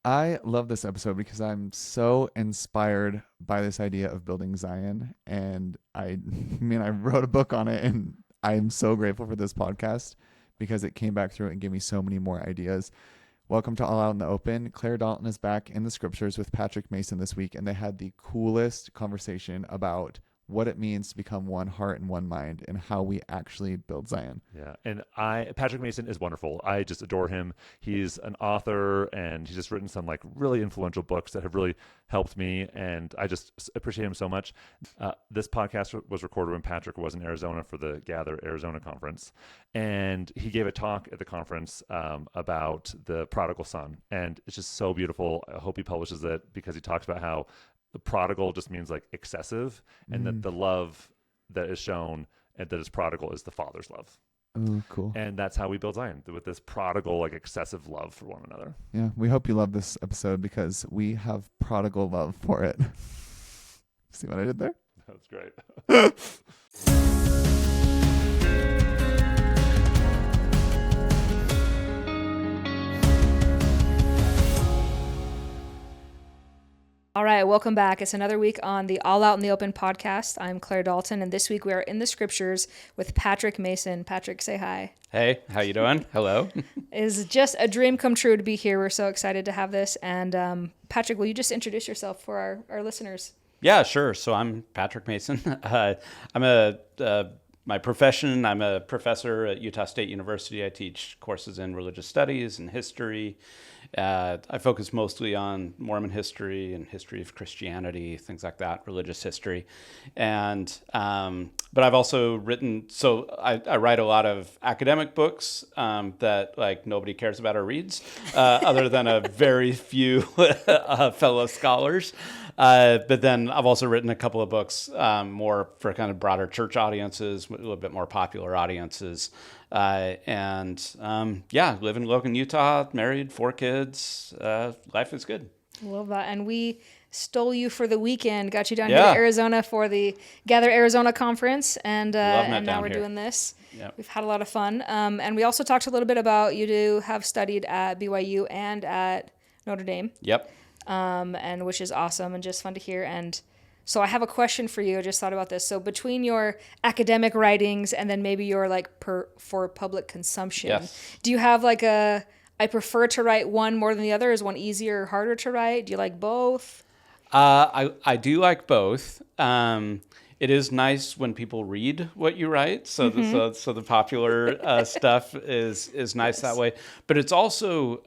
I love this episode because I'm so inspired by this idea of building Zion. And I wrote a book on it, and I'm so grateful for this podcast because it came back through and gave me so many more ideas. Welcome to All Out in the Open. Clare Dalton is back in the scriptures with Patrick Mason this week, and they had the coolest conversation about what it means to become one heart and one mind and how we actually build Zion. Yeah, and Patrick Mason is wonderful. I just adore him. He's an author, and he's just written some like really influential books that have really helped me, and I just appreciate him so much. This podcast was recorded when Patrick was in Arizona for the Gather Arizona conference, and he gave a talk at the conference about the prodigal son, and it's just so beautiful. I hope he publishes it because he talks about how the prodigal just means like excessive, and that the love that is shown and that is prodigal is the Father's love. Oh, cool. And that's how we build Zion, with this prodigal, like excessive love for one another. Yeah, we hope you love this episode because we have prodigal love for it. See what I did there? That's great. All right, welcome back. It's another week on the All Out in the Open podcast. I'm Clare Dalton, and this week we are in the scriptures with Patrick Mason. Patrick, say hi. Hey, how you doing? Hello. It's just a dream come true to be here. We're so excited to have this. And Patrick, will you just introduce yourself for our listeners? Yeah, sure. So I'm Patrick Mason. My profession, I'm a professor at Utah State University. I teach courses in religious studies and history. I focus mostly on Mormon history and history of Christianity, things like that, religious history. And but I've also written, so I write a lot of academic books that like nobody cares about or reads, other than a very few fellow scholars. But then I've also written a couple of books more for kind of broader church audiences, a little bit more popular audiences. Live in Logan, Utah, married, 4 kids. Life is good. Love that. And we stole you for the weekend, got you down here to Arizona for the Gather Arizona conference. And now we're doing this. Yep. We've had a lot of fun. And we also talked a little bit about you have studied at BYU and at Notre Dame. Yep. And which is awesome and just fun to hear. And so I have a question for you. I just thought about this. So between your academic writings and then maybe your for public consumption, do you have like I prefer to write one more than the other? Is one easier or harder to write? Do you like both? I do like both. It is nice when people read what you write, so the popular stuff is nice that way. But it's also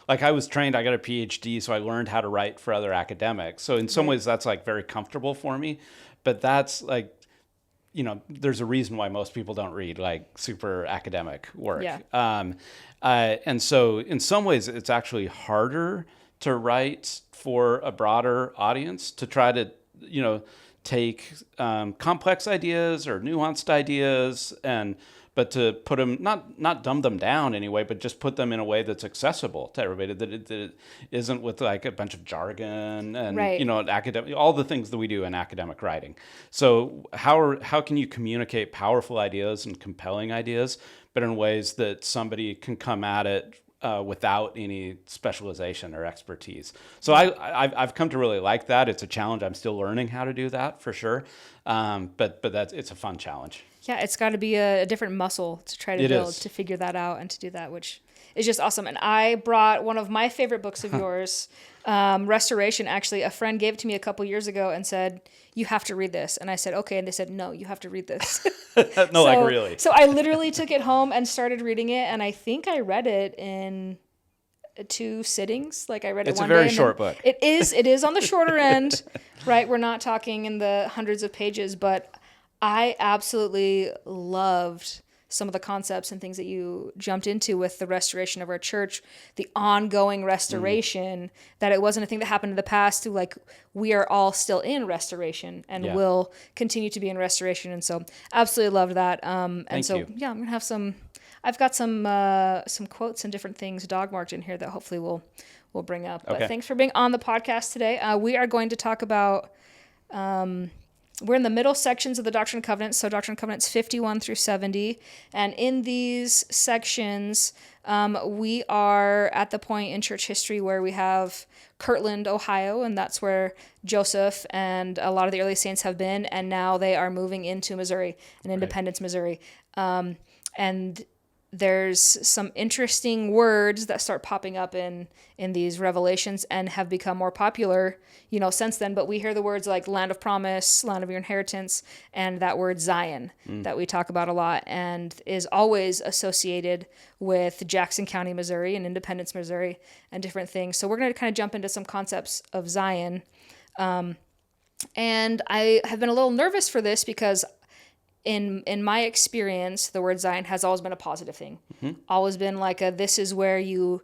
like I was trained. I got a PhD, so I learned how to write for other academics. So in some ways, that's like very comfortable for me. But that's like, there's a reason why most people don't read like super academic work. Yeah. And so in some ways, it's actually harder to write for a broader audience, to try to take complex ideas or nuanced ideas, but to put them, not dumb them down anyway, but just put them in a way that's accessible to everybody, that it isn't with like a bunch of jargon and academic, all the things that we do in academic writing. So how can you communicate powerful ideas and compelling ideas, but in ways that somebody can come at it without any specialization or expertise. So I've come to really like that. It's a challenge. I'm still learning how to do that for sure. But it's a fun challenge. Yeah, it's got to be a different muscle to try to build, to figure that out and to do that, which is just awesome. And I brought one of my favorite books of yours, Restoration. Actually, a friend gave it to me a couple years ago and said, you have to read this. And I said, okay. And they said, no, you have to read this. Like really? So I literally took it home and started reading it. And I think I read it in 2 sittings. Like I read it one day. It's a very short book. It is on the shorter end, right? We're not talking in the hundreds of pages, but I absolutely loved some of the concepts and things that you jumped into with the restoration of our church, the ongoing restoration, that it wasn't a thing that happened in the past. Like we are all still in restoration and will continue to be in restoration. And so absolutely loved that. Thank you. I'm going to have I've got some quotes and different things dog marked in here that hopefully we'll bring up. Okay. But thanks for being on the podcast today. We are going to talk about we're in the middle sections of the Doctrine and Covenants, so Doctrine and Covenants 51 through 70. And in these sections, we are at the point in church history where we have Kirtland, Ohio, and that's where Joseph and a lot of the early saints have been. And now they are moving into Missouri and Independence, Missouri. And there's some interesting words that start popping up in these revelations and have become more popular, since then. But we hear the words like land of promise, land of your inheritance, and that word Zion that we talk about a lot and is always associated with Jackson County, Missouri and Independence, Missouri and different things. So we're going to kind of jump into some concepts of Zion. And I have been a little nervous for this because in my experience, the word Zion has always been a positive thing. Always been like this is where you,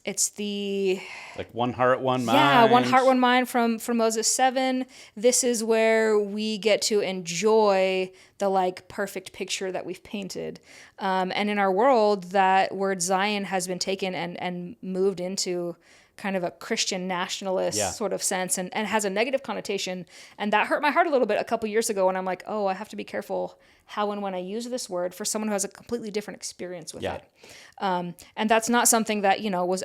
it's the... Like one heart, one mind. Yeah, one heart, one mind from Moses 7. This is where we get to enjoy the perfect picture that we've painted. And in our world, that word Zion has been taken and moved into kind of a Christian nationalist sort of sense and has a negative connotation. And that hurt my heart a little bit a couple years ago when I'm like, oh, I have to be careful how and when I use this word for someone who has a completely different experience with it. And that's not something that, was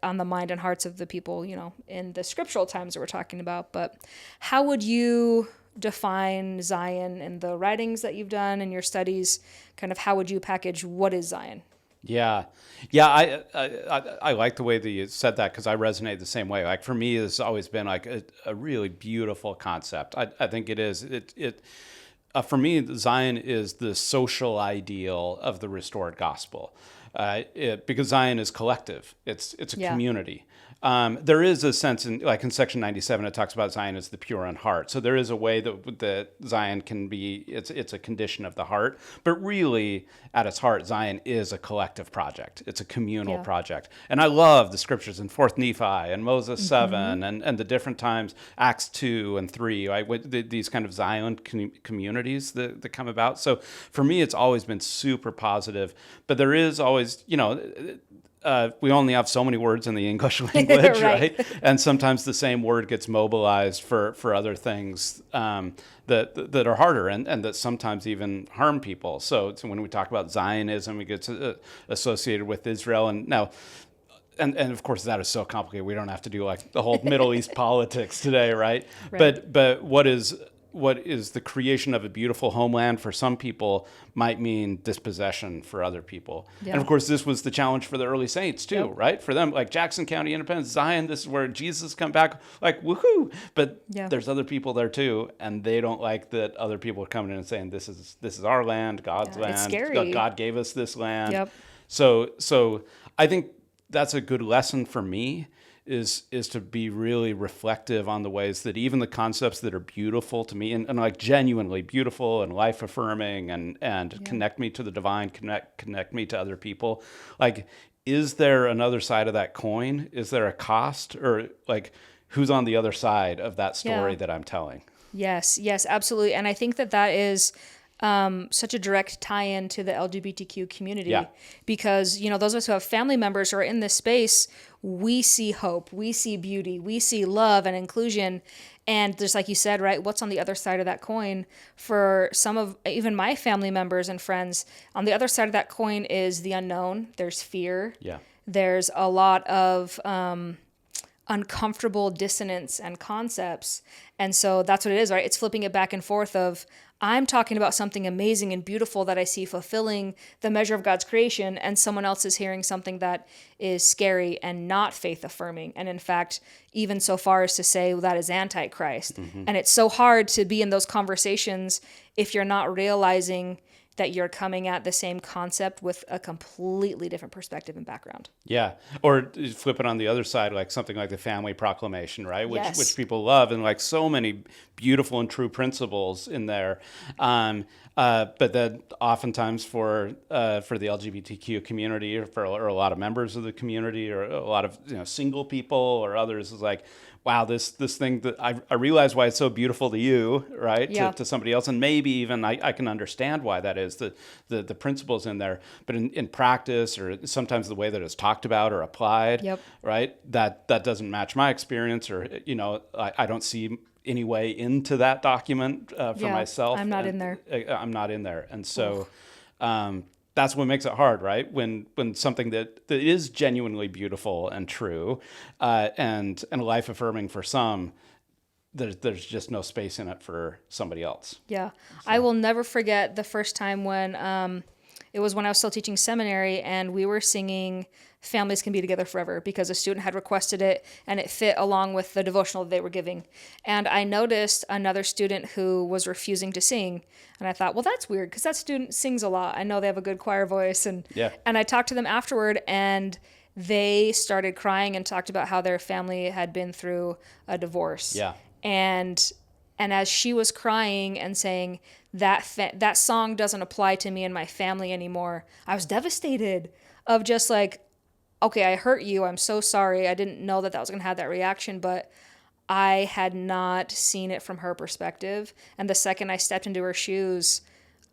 on the mind and hearts of the people, in the scriptural times that we're talking about. But how would you define Zion in the writings that you've done in your studies? Kind of how would you package what is Zion? Yeah. I like the way that you said that because I resonate the same way. Like for me, it's always been like a really beautiful concept. I think it is. For me, Zion is the social ideal of the restored gospel, because Zion is collective. It's a community. There is a sense in section 97, it talks about Zion as the pure in heart. So there is a way that Zion can be, it's a condition of the heart, but really at its heart, Zion is a collective project. It's a communal project. And I love the scriptures in 4th Nephi and Moses 7 and the different times, Acts 2 and 3, right? These kind of Zion communities that come about. So for me, it's always been super positive, but there is always, we only have so many words in the English language, right? And sometimes the same word gets mobilized for other things that are harder and that sometimes even harm people. So when we talk about Zionism, it gets associated with Israel. And now, and of course, that is so complicated. We don't have to do the whole Middle East politics today, right? But what is the creation of a beautiful homeland for some people might mean dispossession for other people. Yeah. And of course, this was the challenge for the early saints too, right? For them, Jackson County, Independence, Zion, this is where Jesus come back, woohoo! But there's other people there too, and they don't like that other people are coming in and saying, this is our land, God's land. It's scary. God gave us this land. So I think that's a good lesson for me, is to be really reflective on the ways that even the concepts that are beautiful to me and genuinely beautiful and life affirming and connect me to the divine, connect me to other people. Is there another side of that coin? Is there a cost, or who's on the other side of that story that I'm telling? Yes, absolutely. And I think that is such a direct tie-in to the LGBTQ community because, those of us who have family members who are in this space, we see hope, we see beauty, we see love and inclusion. And just like you said, right, what's on the other side of that coin? For some of even my family members and friends, on the other side of that coin is the unknown. There's fear. Yeah. There's a lot of uncomfortable dissonance and concepts. And so that's what it is, right? It's flipping it back and forth of, I'm talking about something amazing and beautiful that I see fulfilling the measure of God's creation, and someone else is hearing something that is scary and not faith affirming. And in fact, even so far as to say that is Antichrist. And it's so hard to be in those conversations if you're not realizing that you're coming at the same concept with a completely different perspective and background. Yeah. Or flip it on the other side, something like the family proclamation, right? Which people love, and so many beautiful and true principles in there. But then oftentimes for the LGBTQ community, or a lot of members of the community, or a lot of single people or others, is wow, this thing that I realize why it's so beautiful to you, right? To somebody else, and maybe even I can understand why that is the principles in there, but in practice, or sometimes the way that it's talked about or applied, Yep. right? That doesn't match my experience, or I don't see any way into that document for myself. I'm not in there. I'm not in there, and so that's what makes it hard, right? When something that is genuinely beautiful and true, and life affirming for some, there's just no space in it for somebody else. Yeah. I will never forget the first time when it was when I was still teaching seminary, and we were singing Families Can Be Together Forever because a student had requested it and it fit along with the devotional they were giving. And I noticed another student who was refusing to sing. And I thought, well, that's weird because that student sings a lot. I know they have a good choir voice. And I talked to them afterward, and they started crying and talked about how their family had been through a divorce. Yeah. And as she was crying and saying that song doesn't apply to me and my family anymore, I was devastated of just like, okay, I hurt you. I'm so sorry. I didn't know that was going to have that reaction, but I had not seen it from her perspective. And the second I stepped into her shoes,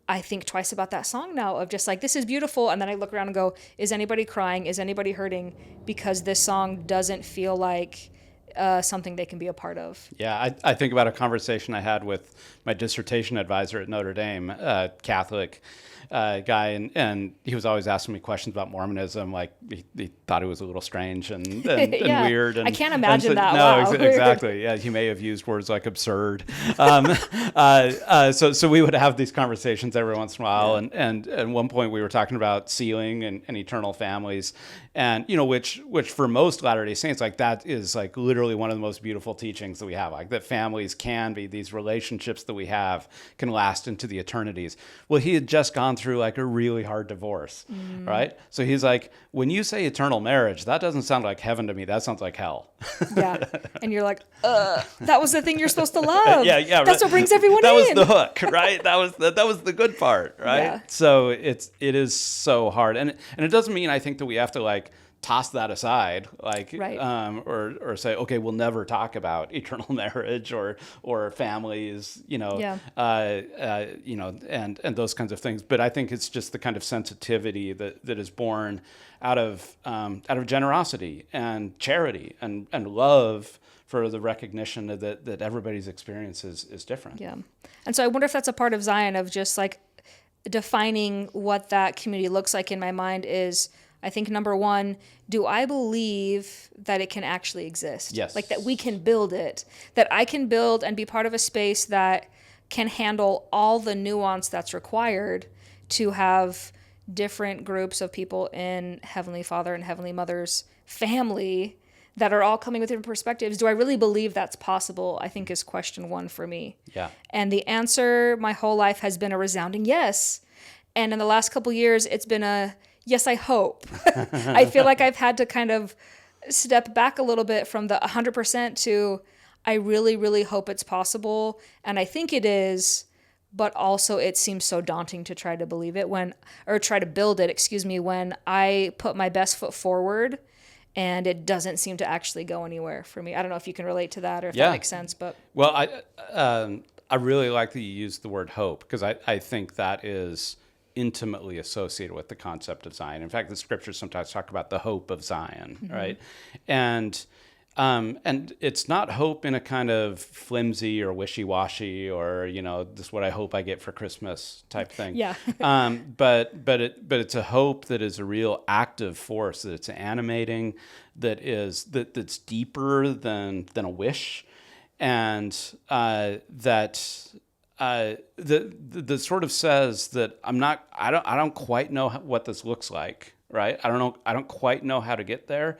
I think twice about that song now of just like, this is beautiful. And then I look around and go, is anybody crying? Is anybody hurting? Because this song doesn't feel like something they can be a part of. Yeah, I think about a conversation I had with my dissertation advisor at Notre Dame, Catholic guy, and he was always asking me questions about Mormonism. Like he thought it was a little strange and weird. And I can't imagine that. No, wow. Exactly. Yeah, he may have used words like absurd. So we would have these conversations every once in a while, and at one point we were talking about sealing and eternal families, and which for most Latter-day Saints, like that is like literally one of the most beautiful teachings that we have, like that families can be, these relationships that we have can last into the eternities. Well, he had just gone through like a really hard divorce, right? So he's like, when you say eternal marriage, that doesn't sound like heaven to me. That sounds like hell. Yeah. And you're like, that was the thing you're supposed to love. Yeah. That's what brings everyone in. That was the hook, right? That was the good part, right? Yeah. So it is so hard. And it doesn't mean I think that we have to like toss that aside, like, right. or say, okay, we'll never talk about eternal marriage or families, and those kinds of things. But I think it's just the kind of sensitivity that is born out of generosity and charity and love for the recognition that everybody's experience is different. Yeah. And so I wonder if that's a part of Zion of just like defining what that community looks like in my mind is, I think number one, do I believe that it can actually exist? Yes. Like that we can build it, that I can build and be part of a space that can handle all the nuance that's required to have different groups of people in Heavenly Father and Heavenly Mother's family that are all coming with different perspectives. Do I really believe that's possible? I think is question one for me. Yeah. And the answer my whole life has been a resounding yes. And in the last couple years, it's been a yes, I hope. I feel like I've had to kind of step back a little bit from the 100% to I really, really hope it's possible. And I think it is, but also it seems so daunting to try to believe it try to build it, when I put my best foot forward and it doesn't seem to actually go anywhere for me. I don't know if you can relate to that or if that makes sense, but. Well, I really like that you used the word hope because I think that is intimately associated with the concept of Zion. In fact, the scriptures sometimes talk about the hope of Zion, right? And it's not hope in a kind of flimsy or wishy-washy or this is what I hope I get for Christmas type thing. Yeah. But it's a hope that is a real active force, that it's animating, that's deeper than a wish, and that sort of says that I don't quite know what this looks like, right? I don't quite know how to get there,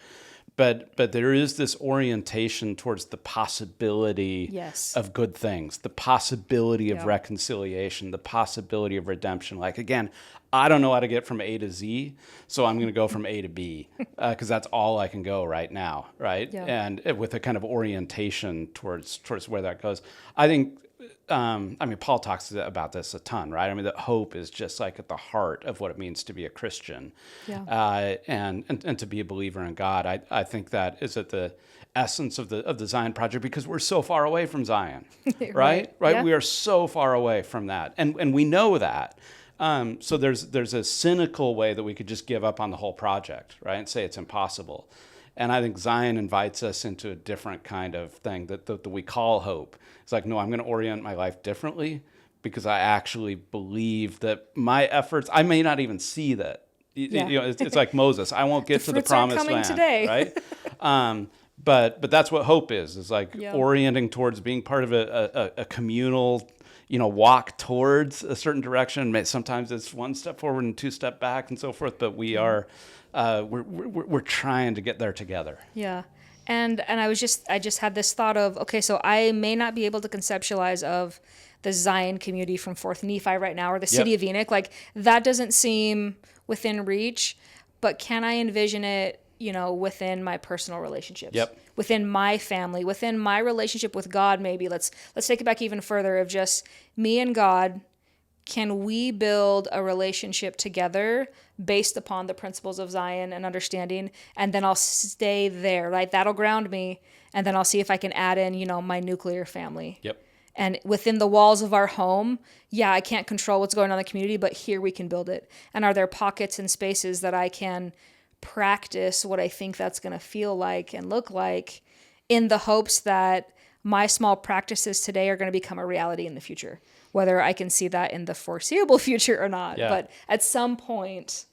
but there is this orientation towards the possibility of good things, the possibility of reconciliation, the possibility of redemption. Like again, I don't know how to get from A to Z, so I'm going to go from A to B because that's all I can go right now, right? Yeah. And with a kind of orientation towards where that goes. I think. Paul talks about this a ton, right? I mean, that hope is just like at the heart of what it means to be a Christian, and to be a believer in God. I think that is at the essence of the Zion project because we're so far away from Zion, right? Yeah. We are so far away from that, and we know that. So there's a cynical way that we could just give up on the whole project, right, and say it's impossible. And I think Zion invites us into a different kind of thing that we call hope. It's like, no, I'm going to orient my life differently because I actually believe that my efforts, I may not even see that. Yeah. You know, it's like Moses. I won't get to the promised land today. right? But that's what hope is. It's like orienting towards being part of a communal, walk towards a certain direction. Sometimes it's one step forward and two step back and so forth. But we are, we're trying to get there together. Yeah. And I just had this thought of, okay, so I may not be able to conceptualize of the Zion community from Fourth Nephi right now, or the city of Enoch. Like, that doesn't seem within reach, but can I envision it, within my personal relationships, within my family, within my relationship with God? Maybe let's take it back even further of just me and God. Can we build a relationship together based upon the principles of Zion and understanding? And then I'll stay there, right? That'll ground me. And then I'll see if I can add in, my nuclear family. Yep. And within the walls of our home, I can't control what's going on in the community, but here we can build it. And are there pockets and spaces that I can practice what I think that's going to feel like and look like, in the hopes that my small practices today are going to become a reality in the future, whether I can see that in the foreseeable future or not. Yeah. But at some point,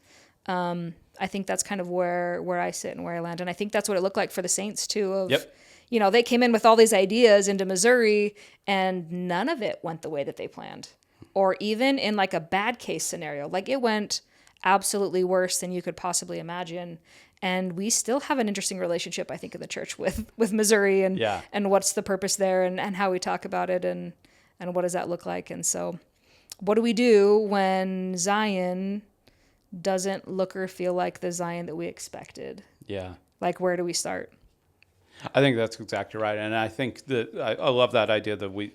I think that's kind of where I sit and where I land. And I think that's what it looked like for the Saints too. Of, they came in with all these ideas into Missouri and none of it went the way that they planned. Or even in like a bad case scenario, like it went absolutely worse than you could possibly imagine. And we still have an interesting relationship, I think, in the church with Missouri and what's the purpose there and how we talk about it and what does that look like. And so what do we do when Zion doesn't look or feel like the Zion that we expected? Yeah. Like, where do we start? I think that's exactly right. And I think that I love that idea that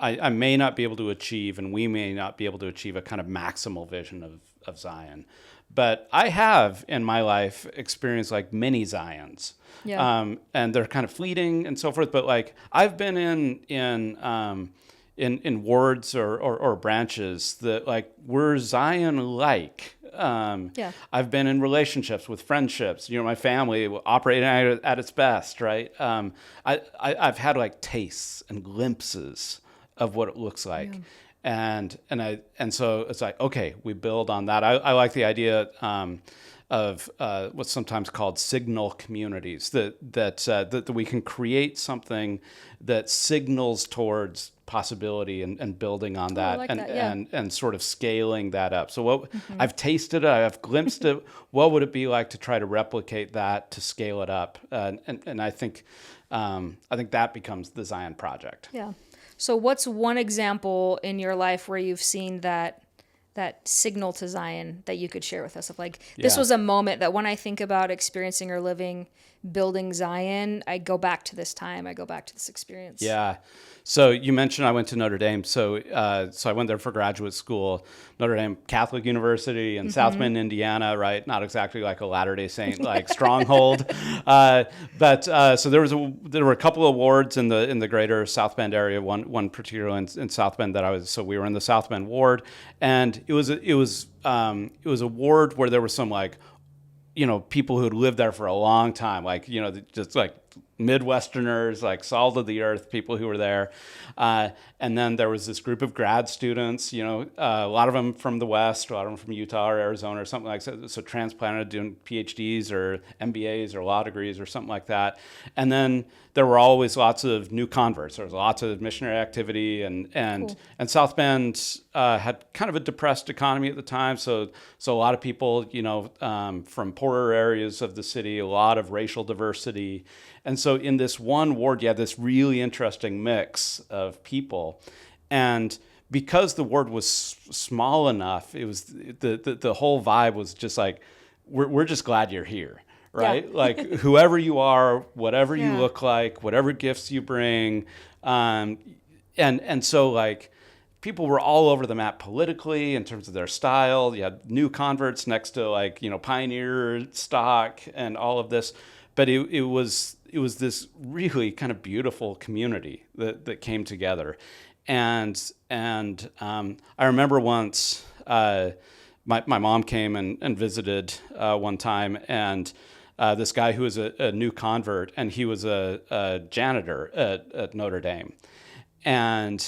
I may not be able to achieve, and we may not be able to achieve a kind of maximal vision of Zion. But I have in my life experienced like many Zions. Yeah. And they're kind of fleeting and so forth. But like I've been in wards or branches that like were Zion-like. I've been in relationships with friendships, my family operating at its best, right? I've had like tastes and glimpses of what it looks like. And so it's like, okay, we build on that. I like the idea of what's sometimes called signal communities, that we can create something that signals towards possibility and building on that, and sort of scaling that up. So what I've tasted it, I've glimpsed it. What would it be like to try to replicate that, to scale it up? And I think that becomes the Zion project. Yeah. So what's one example in your life where you've seen that signal to Zion that you could share with us of like, this was a moment that when I think about experiencing or living, building Zion, I go back to this time, I go back to this experience. Yeah. So you mentioned I went to Notre Dame. So I went there for graduate school, Notre Dame Catholic University in South Bend, Indiana, right? Not exactly like a Latter-day Saint like stronghold, but so there were a couple of wards in the greater South Bend area. One particular in South Bend that I was. So we were in the South Bend ward, and it was a ward where there were some like, people who had lived there for a long time, like just like Midwesterners, like salt of the earth people who were there. And then there was this group of grad students, a lot of them from the West, a lot of them from Utah or Arizona or something like that. So transplanted, doing PhDs or MBAs or law degrees or something like that. And then there were always lots of new converts. There was lots of missionary activity, and South Bend had kind of a depressed economy at the time. So a lot of people, from poorer areas of the city, a lot of racial diversity. And so in this one ward, you had this really interesting mix of people. And because the ward was small enough, it was the whole vibe was just like, we're just glad you're here, right? Yeah. Like whoever you are, whatever you look like, whatever gifts you bring. And so like people were all over the map politically in terms of their style. You had new converts next to like, pioneer stock and all of this. But it was this really kind of beautiful community that came together. I remember once my mom came and visited one time, and this guy who was a new convert, and he was a janitor at Notre Dame. And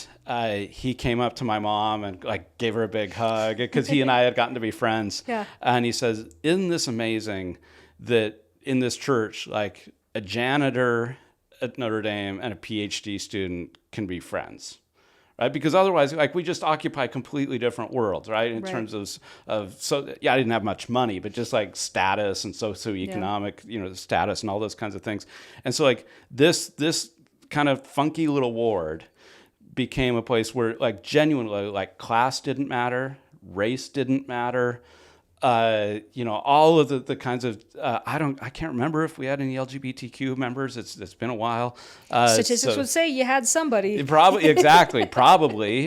he came up to my mom and like gave her a big hug because he and I had gotten to be friends. Yeah. And he says, "Isn't this amazing that in this church, like a janitor at Notre Dame and a PhD student can be friends?" Right? Because otherwise, like, we just occupy completely different worlds, right? In terms of so, yeah, I didn't have much money, but just like status and socioeconomic, status and all those kinds of things. And so like this kind of funky little ward became a place where like genuinely like class didn't matter, race didn't matter. All of the kinds of I can't remember if we had any LGBTQ members. It's been a while. Statistics would say you had somebody. Probably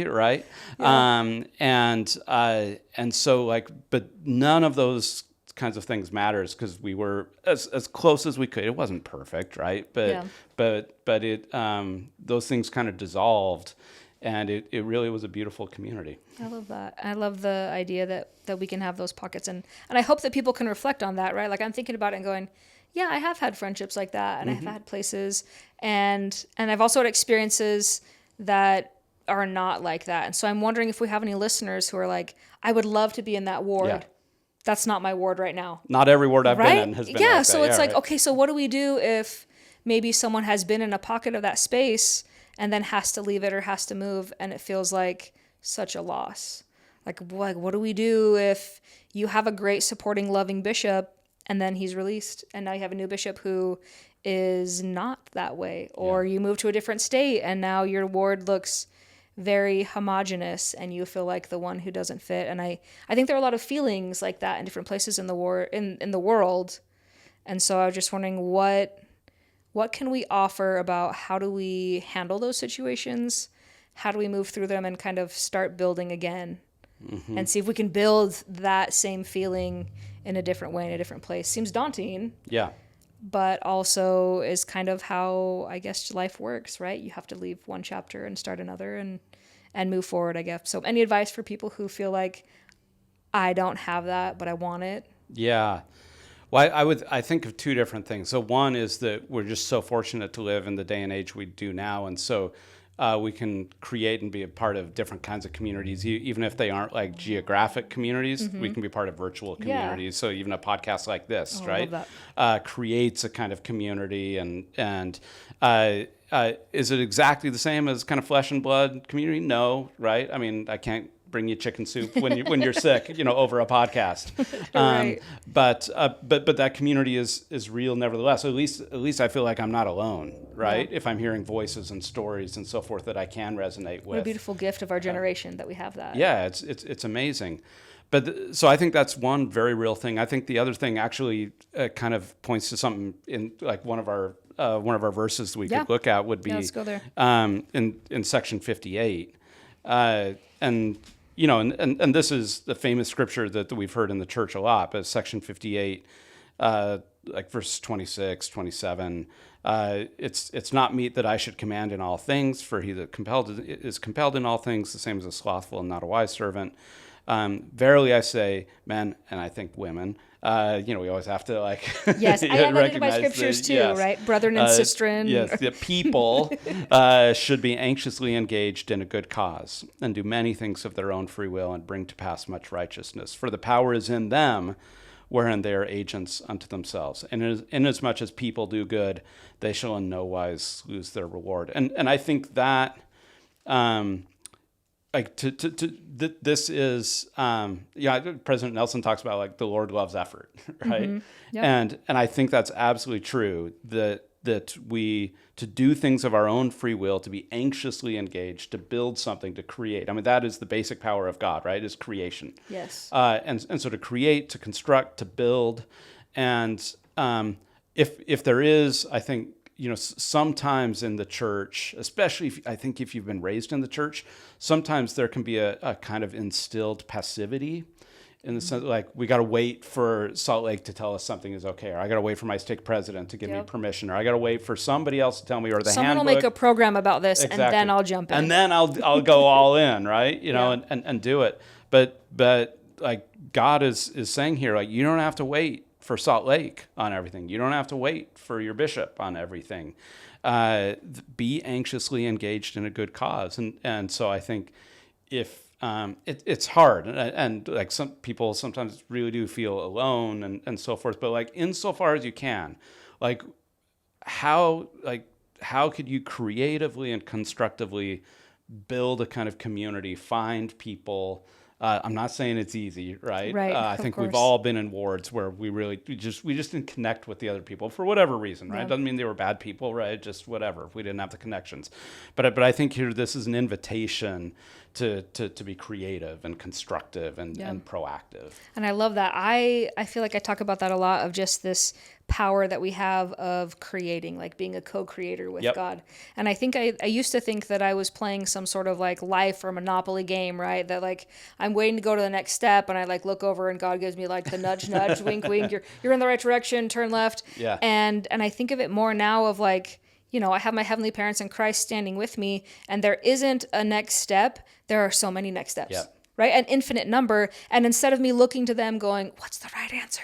right. Yeah. And so like, but none of those kinds of things matters because we were as close as we could. It wasn't perfect, right? But it those things kind of dissolved. And it really was a beautiful community. I love that. I love the idea that we can have those pockets. And I hope that people can reflect on that, right? Like I'm thinking about it and going, yeah, I have had friendships like that. And I've had places. And I've also had experiences that are not like that. And so I'm wondering if we have any listeners who are like, I would love to be in that ward. Yeah. That's not my ward right now. Not every ward I've right? been in has been yeah, like so that. it's Yeah, like, right. okay, so what do we do if maybe someone has been in a pocket of that space and then has to leave it or has to move, and it feels like such a loss? Like what do we do if you have a great supporting loving bishop and then he's released and now you have a new bishop who is not that way, or you move to a different state and now your ward looks very homogenous and you feel like the one who doesn't fit? And I think there are a lot of feelings like that in different places in the world. And so I was just wondering what can we offer about how do we handle those situations? How do we move through them and kind of start building again? And see if we can build that same feeling in a different way, in a different place. Seems daunting. Yeah. But also is kind of how, I guess, life works, right? You have to leave one chapter and start another and move forward, I guess. So any advice for people who feel like, I don't have that, but I want it? Yeah. Well, I think of two different things. So one is that we're just so fortunate to live in the day and age we do now. And so we can create and be a part of different kinds of communities, even if they aren't like geographic communities. We can be part of virtual communities. So even a podcast like this, right, creates a kind of community. And is it exactly the same as kind of flesh and blood community? No, right? I mean, I can't bring you chicken soup when you're sick, over a podcast. Right. But that community is real nevertheless. At least I feel like I'm not alone, right? Yeah. If I'm hearing voices and stories and so forth that I can resonate with. What a beautiful gift of our generation that we have that. Yeah, it's amazing. But so I think that's one very real thing. I think the other thing actually kind of points to something in like one of our verses we could look at would be let's go there. In section 58. And this is the famous scripture that we've heard in the church a lot, but section 58, like verse 26, 27, it's not meet that I should command in all things, for he that is compelled in all things, the same as a slothful and not a wise servant. Verily I say, men, and I think women, we always have to like yes, I am thinking by scriptures too, right? Brethren and sistren. Yes, the people should be anxiously engaged in a good cause and do many things of their own free will and bring to pass much righteousness. For the power is in them, wherein they are agents unto themselves. And inasmuch as people do good, they shall in no wise lose their reward. And I think that this is President Nelson talks about like the Lord loves effort, right? Mm-hmm. Yep. And I think that's absolutely true, that we to do things of our own free will, to be anxiously engaged, to build something, to create. I mean, that is the basic power of God, right? Is creation. Yes. And so to create, to construct, to build, and if there is, I think, sometimes in the church, especially if you've been raised in the church, sometimes there can be a kind of instilled passivity in the sense like we got to wait for Salt Lake to tell us something is okay, or I got to wait for my stake president to give me permission, or I got to wait for somebody else to tell me, or the Someone handbook. will make a program about this, and then I'll jump in. And then I'll go all in, right? You know, and do it. But like God is saying here, like you don't have to wait for Salt Lake on everything. You don't have to wait for your bishop on everything. Be anxiously engaged in a good cause, and so I think if it's hard, and like some people sometimes really do feel alone and so forth, but like insofar as you can, like how could you creatively and constructively build a kind of community, find people. I'm not saying it's easy, right? Right. I think we've all been in wards where we just didn't connect with the other people for whatever reason, right? Doesn't mean they were bad people, right? Just whatever. We didn't have the connections. But I think here this is an invitation to be creative and constructive and proactive. And I love that. I feel like I talk about that a lot, of just this power that we have of creating, like being a co-creator with God. And I think I used to think that I was playing some sort of like life or Monopoly game, right? That like I'm waiting to go to the next step, and I like look over and God gives me like the nudge, nudge, wink, wink. You're in the right direction, turn left. Yeah. And I think of it more now of like, you know, I have my heavenly parents in Christ standing with me, and there isn't a next step. There are so many next steps, right? An infinite number. And instead of me looking to them going, what's the right answer?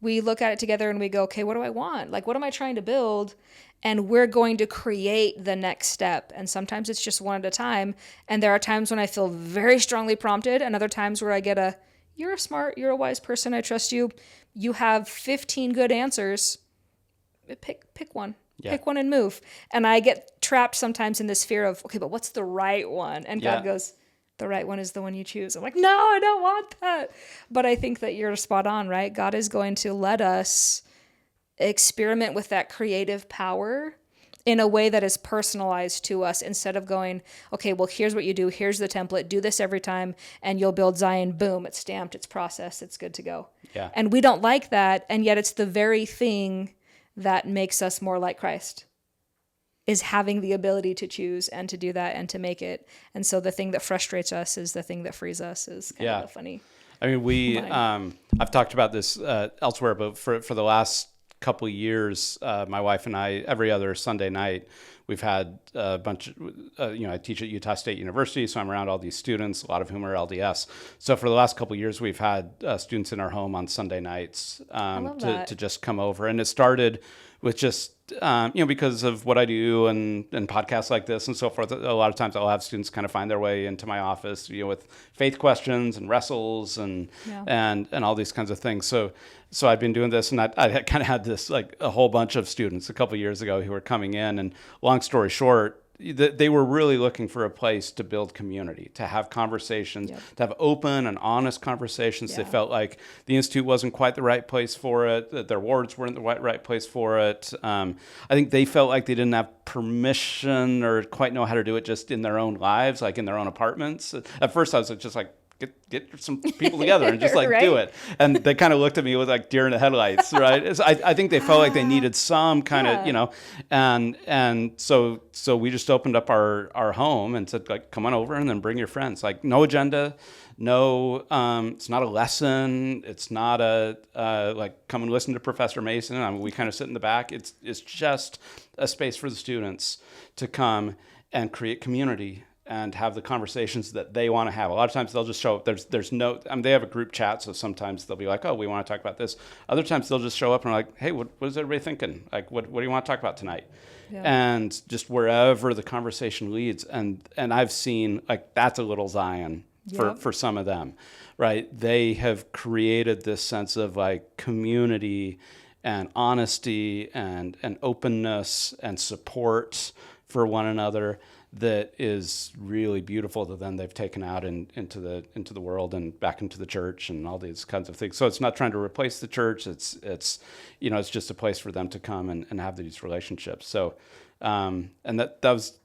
We look at it together and we go, okay, what do I want? Like, what am I trying to build? And we're going to create the next step. And sometimes it's just one at a time. And there are times when I feel very strongly prompted, and other times where I get you're a wise person, I trust you. You have 15 good answers. Pick one. Yeah. Pick one and move. And I get trapped sometimes in this fear of, okay, but what's the right one? And God goes, the right one is the one you choose. I'm like, no, I don't want that. But I think that you're spot on, right? God is going to let us experiment with that creative power in a way that is personalized to us, instead of going, okay, well, here's what you do. Here's the template. Do this every time and you'll build Zion. Boom, it's stamped, it's processed, it's good to go. Yeah. And we don't like that. And yet it's the very thing that makes us more like Christ, is having the ability to choose and to do that and to make it. And so the thing that frustrates us is the thing that frees us, is kind of a funny. I mean, I've talked about this elsewhere, but for the last couple of years, my wife and I, every other Sunday night, we've had a bunch of, I teach at Utah State University, so I'm around all these students, a lot of whom are LDS. So for the last couple of years, we've had students in our home on Sunday nights to just come over. And it started with just, because of what I do and podcasts like this and so forth. A lot of times I'll have students kind of find their way into my office, with faith questions and wrestles and all these kinds of things. So I've been doing this, and I kind of had this, like a whole bunch of students a couple of years ago who were coming in, and long story short, they were really looking for a place to build community, to have conversations, to have open and honest conversations. Yeah. They felt like the Institute wasn't quite the right place for it, that their wards weren't the right place for it. I think they felt like they didn't have permission or quite know how to do it just in their own lives, like in their own apartments. At first I was just like, get some people together and just right? do it. And they kind of looked at me with like deer in the headlights, right? I think they felt like they needed some kind of, and so we just opened up our home and said, like, come on over and then bring your friends. Like, no agenda, no, it's not a lesson. It's not like, come and listen to Professor Mason. I mean, we kind of sit in the back. It's just a space for the students to come and create community and have the conversations that they want to have. A lot of times they'll just show up. There's no, they have a group chat, so sometimes they'll be like, oh, we want to talk about this. Other times they'll just show up and are like, hey, what is everybody thinking? Like, what do you want to talk about tonight? Yeah. And just wherever the conversation leads. And I've seen, like, that's a little Zion for some of them, right? They have created this sense of like community and honesty and openness and support for one another that is really beautiful, that then they've taken out into the world and back into the church and all these kinds of things. So it's not trying to replace the church. It's it's just a place for them to come and have these relationships. So and that was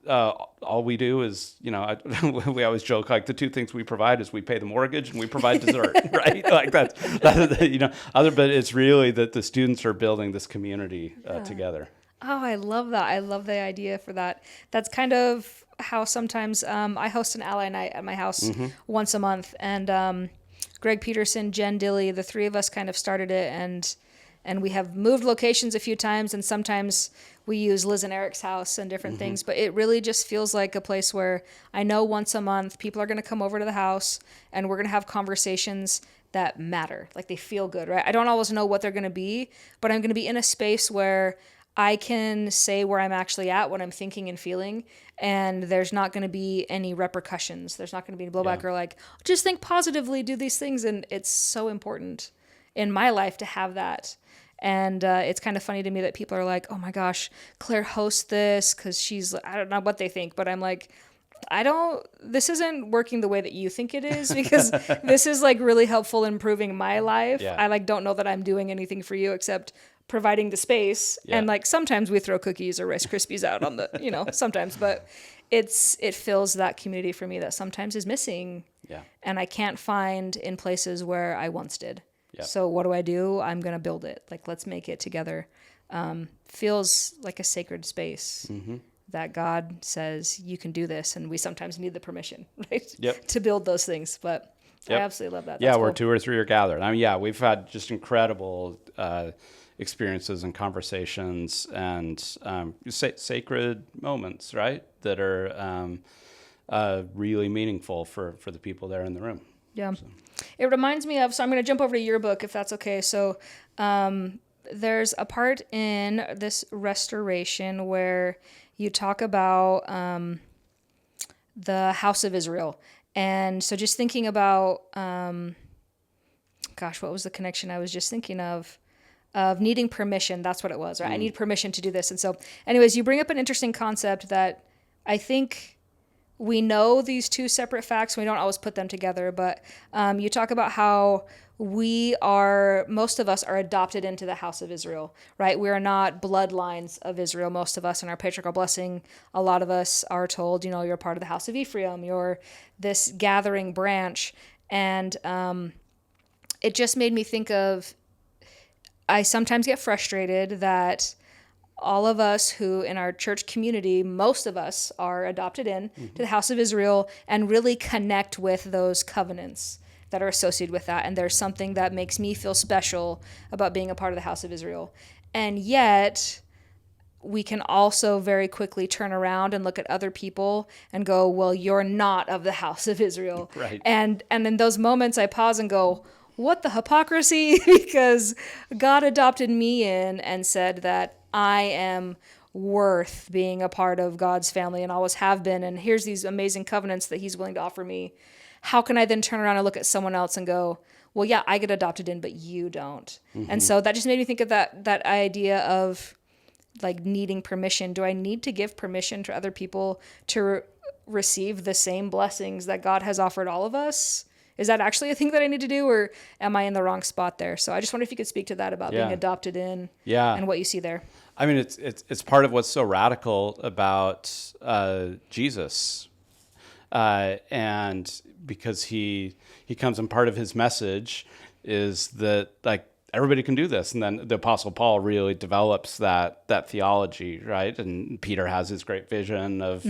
all we do is we always joke, like, the two things we provide is we pay the mortgage and we provide dessert, right? Like that's but it's really that the students are building this community together. Oh, I love that. I love the idea for that. That's kind of how sometimes I host an ally night at my house once a month. And Greg Peterson, Jen Dilley, the three of us kind of started it, and we have moved locations a few times, and sometimes we use Liz and Eric's house and different things, but it really just feels like a place where I know once a month people are going to come over to the house and we're going to have conversations that matter. Like they feel good, right? I don't always know what they're going to be, but I'm going to be in a space where I can say where I'm actually at, what I'm thinking and feeling, and there's not going to be any repercussions. There's not going to be any blowback or like, just think positively, do these things. And it's so important in my life to have that. And it's kind of funny to me that people are like, oh my gosh, Claire hosts this because she's, I don't know what they think, but I'm like, this isn't working the way that you think it is, because this is like really helpful in improving my life. Yeah. I like don't know that I'm doing anything for you except providing the space. And like sometimes we throw cookies or Rice Krispies out on the, sometimes, but it fills that community for me that sometimes is missing. Yeah. And I can't find in places where I once did. Yeah. So what do? I'm going to build it. Like, let's make it together. Feels like a sacred space that God says you can do this. And we sometimes need the permission, right? Yep. To build those things. But I absolutely love that. Yeah, That's where cool. 2 or 3 are gathered. I mean, we've had just incredible experiences and conversations and sacred moments, right? That are really meaningful for the people there in the room. Yeah. So. It reminds me of, so I'm going to jump over to your book if that's okay. So there's a part in this restoration where you talk about the house of Israel. And so just thinking about, what was the connection I was just thinking of needing permission. That's what it was, right? I need permission to do this. And so anyways, you bring up an interesting concept that I think we know these two separate facts. We don't always put them together, but you talk about how most of us are adopted into the house of Israel, right? We are not bloodlines of Israel. Most of us in our patriarchal blessing, a lot of us are told, you're part of the house of Ephraim, you're this gathering branch. And it just made me think of, I sometimes get frustrated that all of us who in our church community, most of us are adopted in to the house of Israel and really connect with those covenants that are associated with that. And there's something that makes me feel special about being a part of the house of Israel. And yet we can also very quickly turn around and look at other people and go, well, you're not of the house of Israel. Right. And in those moments I pause and go, what the hypocrisy? Because God adopted me in and said that I am worth being a part of God's family and always have been. And here's these amazing covenants that he's willing to offer me. How can I then turn around and look at someone else and go, well, yeah, I get adopted in, but you don't. And so that just made me think of that idea of like needing permission. Do I need to give permission to other people to receive the same blessings that God has offered all of us? Is that actually a thing that I need to do, or am I in the wrong spot there? So I just wonder if you could speak to that about being adopted in and what you see there. I mean, it's part of what's so radical about Jesus. And because he comes, and part of his message is that like everybody can do this. And then the Apostle Paul really develops that theology, right? And Peter has his great vision of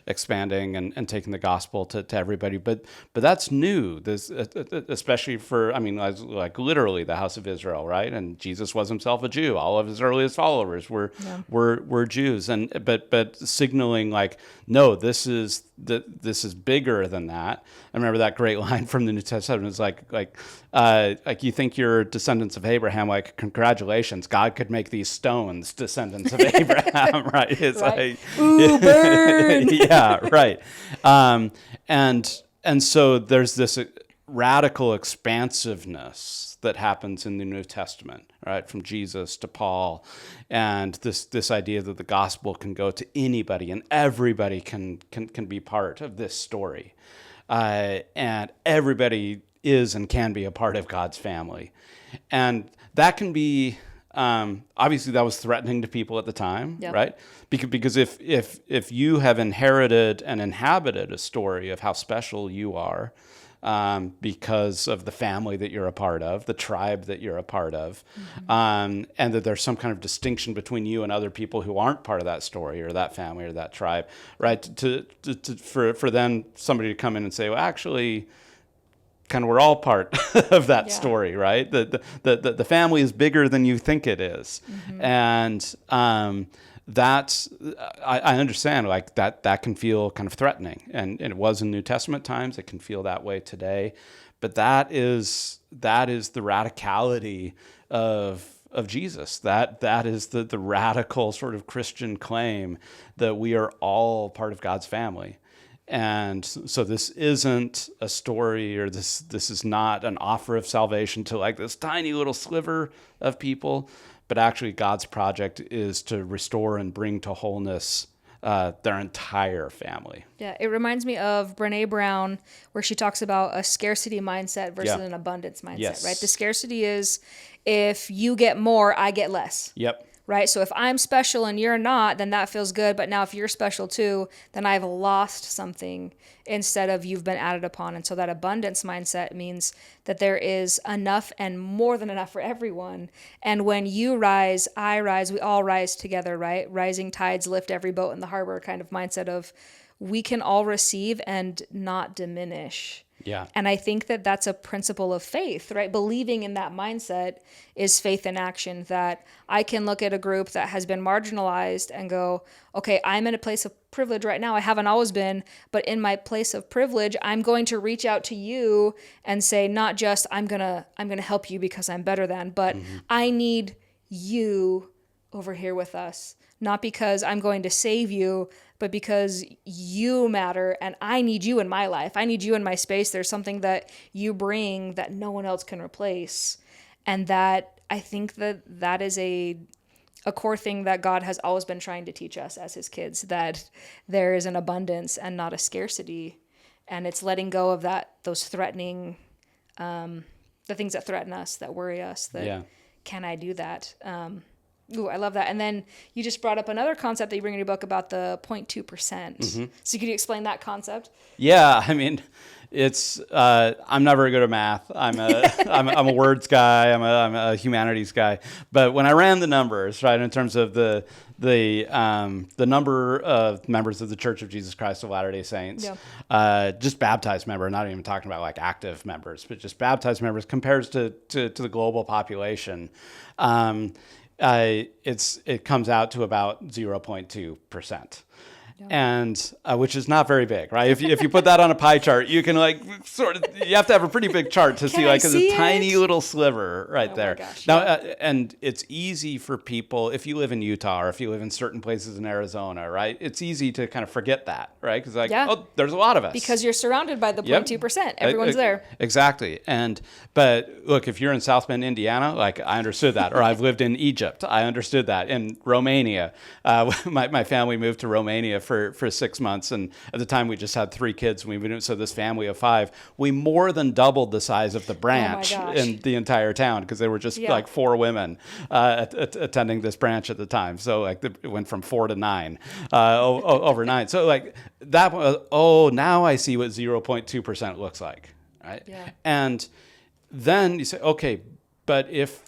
expanding and taking the gospel to everybody. But that's new, this, especially for, I mean, like literally the house of Israel, right? And Jesus was himself a Jew. All of his earliest followers were Jews. And but signaling like, no, this is bigger than that. I remember that great line from the New Testament. It's like you think you're descendants of Abraham, like congratulations, God could make these stones descendants of Abraham, right? It's right. like, ooh, burn. yeah, right. And so there's this radical expansiveness that happens in the New Testament, right? From Jesus to Paul, and this idea that the gospel can go to anybody and everybody can be part of this story, and everybody is and can be a part of God's family. And that can be, obviously that was threatening to people at the time, right? Because if you have inherited and inhabited a story of how special you are, because of the family that you're a part of, the tribe that you're a part of, and that there's some kind of distinction between you and other people who aren't part of that story or that family or that tribe, right? For then somebody to come in and say, well, actually, kind of we're all part of that Yeah. story, right? The family is bigger than you think it is. And that's, I understand, like that can feel kind of threatening. And it was in New Testament times. It can feel that way today. But that is the radicality of Jesus. That is the radical sort of Christian claim that we are all part of God's family. And so this isn't a story, or this is not an offer of salvation to like this tiny little sliver of people, but actually God's project is to restore and bring to wholeness their entire family. Yeah, it reminds me of Brene Brown, where she talks about a scarcity mindset versus an abundance mindset, Yes. right? The scarcity is, if you get more, I get less. Yep. Right? So if I'm special and you're not, then that feels good. But now if you're special too, then I've lost something instead of you've been added upon. And so that abundance mindset means that there is enough and more than enough for everyone. And when you rise, I rise, we all rise together, right? Rising tides lift every boat in the harbor kind of mindset of we can all receive and not diminish. Yeah. And I think that that's a principle of faith, right? Believing in that mindset is faith in action, that I can look at a group that has been marginalized and go, okay, I'm in a place of privilege right now. I haven't always been, but in my place of privilege, I'm going to reach out to you and say, not just I'm going to help you because I'm better than, but I need you over here with us. Not because I'm going to save you, but because you matter and I need you in my life. I need you in my space. There's something that you bring that no one else can replace. And that I think that is a core thing that God has always been trying to teach us as his kids, that there is an abundance and not a scarcity. And it's letting go of those threatening, the things that threaten us, that worry us, that can I do that? Ooh, I love that. And then you just brought up another concept that you bring in your book about the 0.2%. So could you explain that concept? Yeah, I mean, it's I'm not very good at math. I'm a words guy. I'm a humanities guy. But when I ran the numbers, right, in terms of the number of members of the Church of Jesus Christ of Latter-day Saints, just baptized member, not even talking about like active members, but just baptized members compares to the global population. It comes out to about 0.2%. And which is not very big, right? If you put that on a pie chart, you can like sort of, you have to have a pretty big chart to see like a tiny little sliver right there. Gosh, now, and it's easy for people, if you live in Utah or if you live in certain places in Arizona, right? It's easy to kind of forget that, right? Because oh, there's a lot of us. Because you're surrounded by the 0.2%. Everyone's there. Exactly. But look, if you're in South Bend, Indiana, like I understood that. Or I've lived in Egypt. I understood that. In Romania, my family moved to Romania for 6 months, and at the time we just had 3 kids. So this family of 5, we more than doubled the size of the branch in the entire town because there were just like 4 women attending this branch at the time. So like it went from 4 to 9 overnight. So like that. Now I see what 0.2% looks like, right? Yeah. And then you say, okay, but if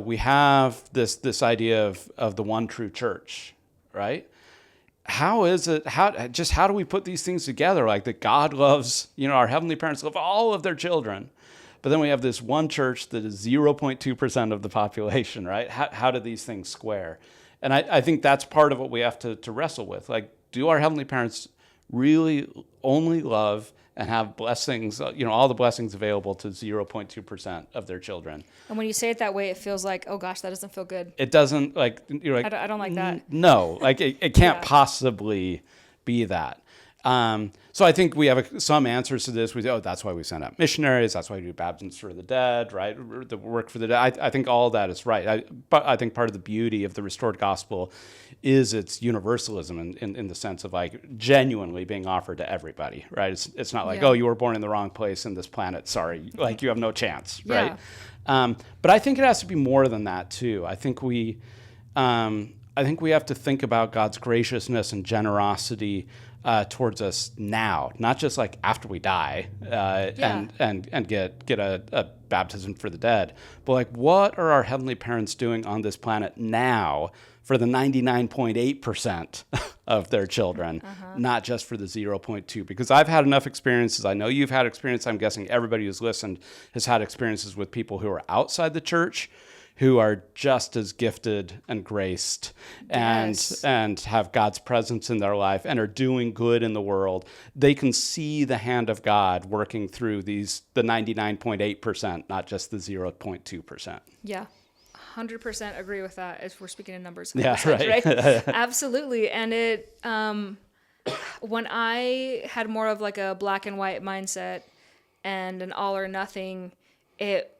we have this idea of the one true church, right? How do we put these things together? Like that God loves, our heavenly parents love all of their children, but then we have this one church that is 0.2% of the population, right? How do these things square? And I think that's part of what we have to wrestle with. Like, do our heavenly parents really only love and have blessings, all the blessings available to 0.2% of their children? And when you say it that way, it feels like, oh gosh, that doesn't feel good. It doesn't, like, you're like, I don't like that. No, like it can't possibly be that. So I think we have some answers to this. That's why we send out missionaries. That's why we do baptisms for the dead, right? The work for the dead. I think all of that is right. But I think part of the beauty of the restored gospel is its universalism in the sense of like genuinely being offered to everybody, right? It's not like, you were born in the wrong place in this planet. Sorry, like you have no chance, right? But I think it has to be more than that too. I think we have to think about God's graciousness and generosity towards us now, not just like after we die and get a baptism for the dead, but like what are our heavenly parents doing on this planet now for the 99.8% of their children, not just for the 0.2. Because I've had enough experiences. I know you've had experience. I'm guessing everybody who's listened has had experiences with people who are outside the church who are just as gifted and graced and have God's presence in their life and are doing good in the world. They can see the hand of God working through the 99.8%, not just the 0.2%. Yeah. 100% agree with that if we're speaking in numbers. Yeah, right. Absolutely. And it, when I had more of like a black and white mindset and an all or nothing, it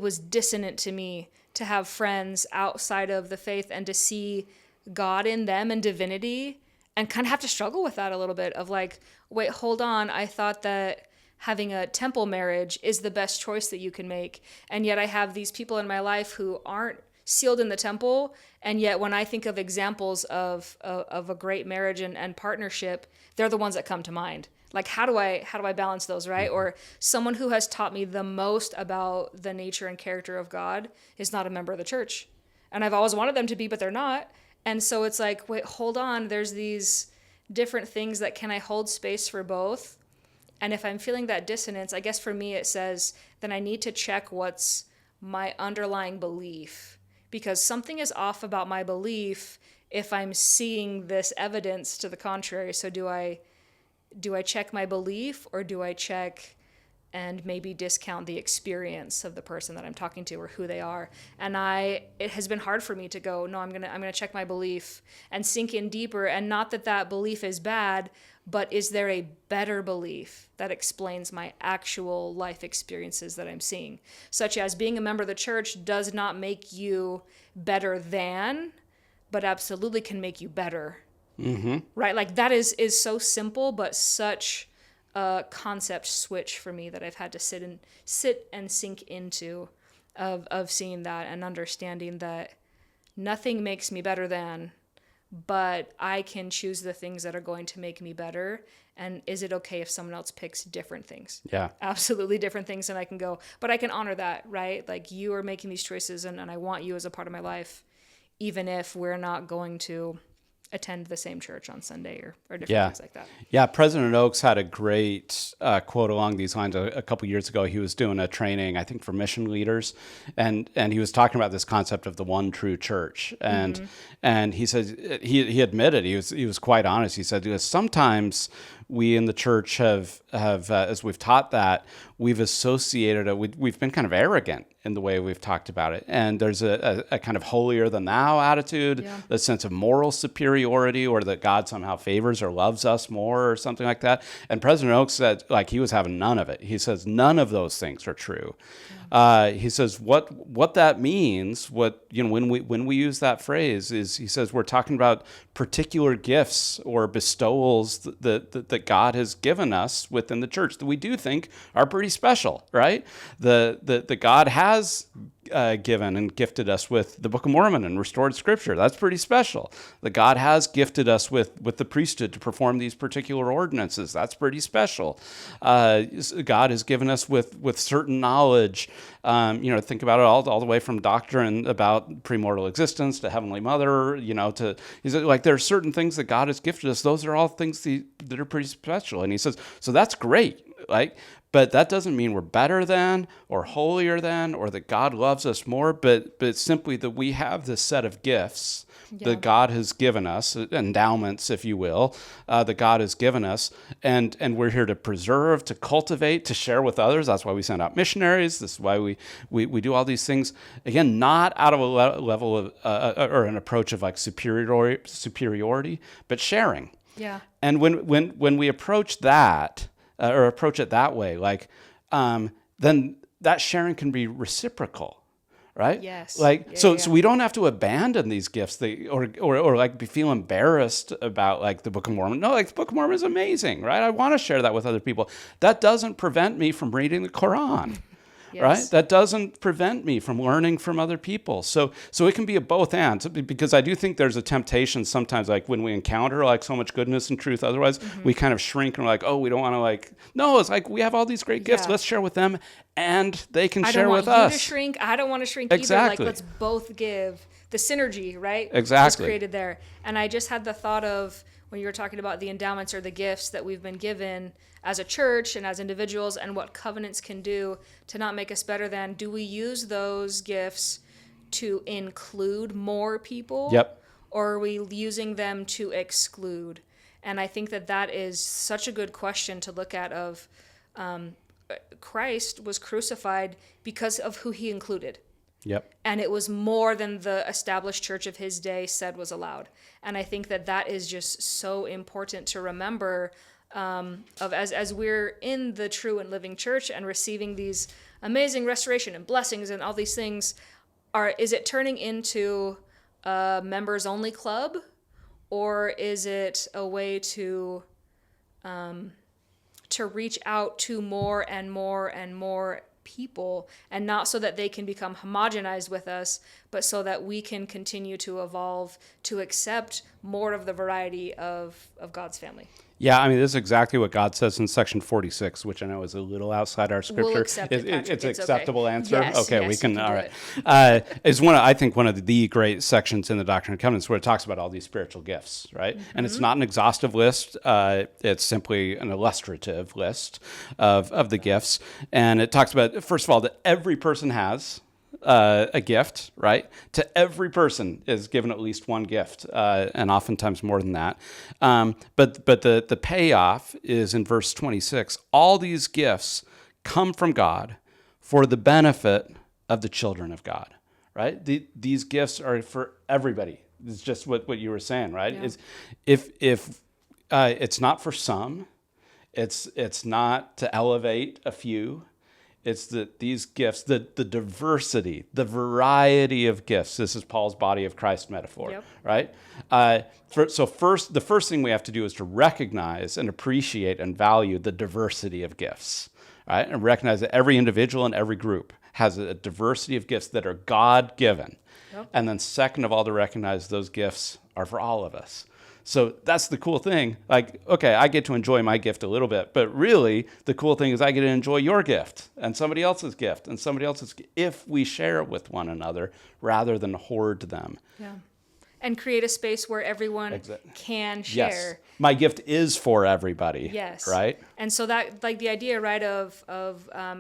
was dissonant to me to have friends outside of the faith and to see God in them and divinity and kind of have to struggle with that a little bit of like, wait, hold on. I thought that having a temple marriage is the best choice that you can make. And yet I have these people in my life who aren't sealed in the temple. And yet when I think of examples of a great marriage and partnership, they're the ones that come to mind. Like, how do I balance those, right? Mm-hmm. Or someone who has taught me the most about the nature and character of God is not a member of the church. And I've always wanted them to be, but they're not. And so it's like, wait, hold on. There's these different things that can I hold space for both? And if I'm feeling that dissonance, I guess for me it says, then I need to check what's my underlying belief. Because something is off about my belief if I'm seeing this evidence to the contrary. So do I check my belief, or do I check and maybe discount the experience of the person that I'm talking to or who they are? And it has been hard for me to go, no, I'm gonna check my belief and sink in deeper. And not that belief is bad, but is there a better belief that explains my actual life experiences that I'm seeing? Such as being a member of the church does not make you better than, but absolutely can make you better. Mm-hmm. Right? Like that is so simple, but such a concept switch for me that I've had to sit and sink into of seeing that and understanding that nothing makes me better than, but I can choose the things that are going to make me better. And is it okay if someone else picks different things? Yeah. Absolutely different things. And I can go, but I can honor that, right? Like you are making these choices and I want you as a part of my life, even if we're not going to attend the same church on Sunday or different things like that. Yeah, President Oaks had a great quote along these lines a couple years ago. He was doing a training, I think, for mission leaders, and he was talking about this concept of the one true church. And he said he admitted, he was quite honest. He said, sometimes we in the church have as we've taught that, we've associated it, we've been kind of arrogant in the way we've talked about it. And there's a kind of holier than thou attitude, a sense of moral superiority, or that God somehow favors or loves us more or something like that. And President Oaks said, like, he was having none of it. He says, none of those things are true. He says what that means, when we use that phrase is, he says, we're talking about particular gifts or bestowals that God has given us within the church that we do think are pretty special, right? The God has given and gifted us with the Book of Mormon and restored Scripture. That's pretty special. The God has gifted us with the priesthood to perform these particular ordinances. That's pretty special. God has given us with certain knowledge. Think about it all the way from doctrine about premortal existence to Heavenly Mother. There are certain things that God has gifted us. Those are all things that are pretty special. And he says, so that's great. But that doesn't mean we're better than or holier than or that God loves us more, but simply that we have this set of gifts that God has given us, endowments, if you will, that God has given us, and we're here to preserve, to cultivate, to share with others. That's why we send out missionaries. This is why we do all these things. Again, not out of a level of or an approach of like superiority, but sharing. Yeah. And when we approach that, or approach it that way, then that sharing can be reciprocal, right? Yes. So we don't have to abandon these gifts or feel embarrassed about the Book of Mormon. No, the Book of Mormon is amazing, right? I want to share that with other people. That doesn't prevent me from reading the Quran, right? That doesn't prevent me from learning from other people. So it can be a both and, because I do think there's a temptation sometimes, like when we encounter like so much goodness and truth, otherwise we kind of shrink and we're like, oh, we don't want to like, no, it's like we have all these great gifts. Let's share with them and they can share with us. I don't want you to shrink. I don't want to shrink either. Like, let's both give. The synergy, right? Exactly. Was created there. And I just had the thought of when you were talking about the endowments or the gifts that we've been given as a church and as individuals, and what covenants can do to not make us better than, do we use those gifts to include more people? Yep. Or are we using them to exclude? And I think that is such a good question to look at of Christ was crucified because of who he included. Yep. And it was more than the established church of his day said was allowed. And I think that is just so important to remember of as we're in the true and living church and receiving these amazing restoration and blessings and all these things. Is it turning into a members only club, or is it a way to reach out to more and more and more people, and not so that they can become homogenized with us, but so that we can continue to evolve to accept more of the variety of God's family? Yeah, I mean, this is exactly what God says in section 46, which I know is a little outside our scripture. We'll accept it, Patrick. It's an It's acceptable okay. answer? Yes, okay, yes, we can, you can all do right. It's I think one of the great sections in the Doctrine Covenants where it talks about all these spiritual gifts, right? Mm-hmm. And it's not an exhaustive list. It's simply an illustrative list of the gifts. And it talks about, first of all, that every person has a gift, right? To every person is given at least one gift, and oftentimes more than that. But the payoff is in verse 26. All these gifts come from God for the benefit of the children of God, right? These gifts are for everybody. It's just what you were saying, right? Yeah. If it's not for some, it's not to elevate a few. It's that these gifts, the diversity, the variety of gifts. This is Paul's body of Christ metaphor, right? The first thing we have to do is to recognize and appreciate and value the diversity of gifts, right? And recognize that every individual and every group has a diversity of gifts that are God-given. Yep. And then second of all, to recognize those gifts are for all of us. So that's the cool thing. Like, okay, I get to enjoy my gift a little bit, but really the cool thing is I get to enjoy your gift and somebody else's gift and somebody else's gift if we share it with one another rather than hoard them. Yeah. And create a space where everyone can share. Yes. My gift is for everybody. Yes. Right? And so that, like the idea, right, of